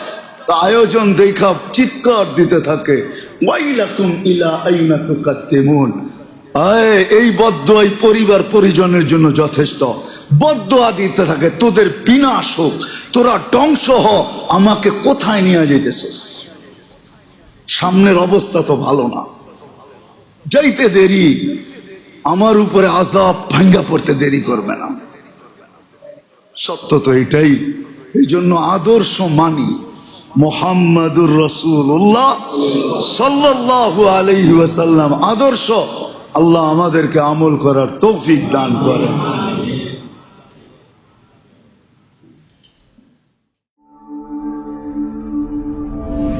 তা আয়োজন দেখা চিৎকার দিতে থাকে, ওয়াইলাকুম ইলা আইনা তুকাদ্দিমুন। এই বদদোয়া এই পরিবার পরিজনের জন্য যথেষ্ট। বদদোয়া দিতে থাকে, তোদের বিনাশ হোক, তোরা ধ্বংস হ, আমাকে কোথায় নিয়ে যেতেছিস? সামনের অবস্থা তো ভালো না, যাইতে দেরি, আমার উপরে আযাব ভাঙ্গা পড়তে দেরি করবে না। সত্য তো এটাই। এই জন্য আদর্শ মানি, মুহাম্মাদুর রাসূলুল্লাহ সাল্লাল্লাহু আলাইহি ওয়াসাল্লাম আদর্শ। আল্লাহ আমাদেরকে আমল করার তৌফিক দান করেন।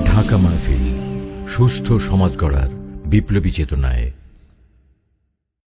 ঢাকা মাহফিল, সুস্থ সমাজ গড়ার বিপ্লবী চেতনায়।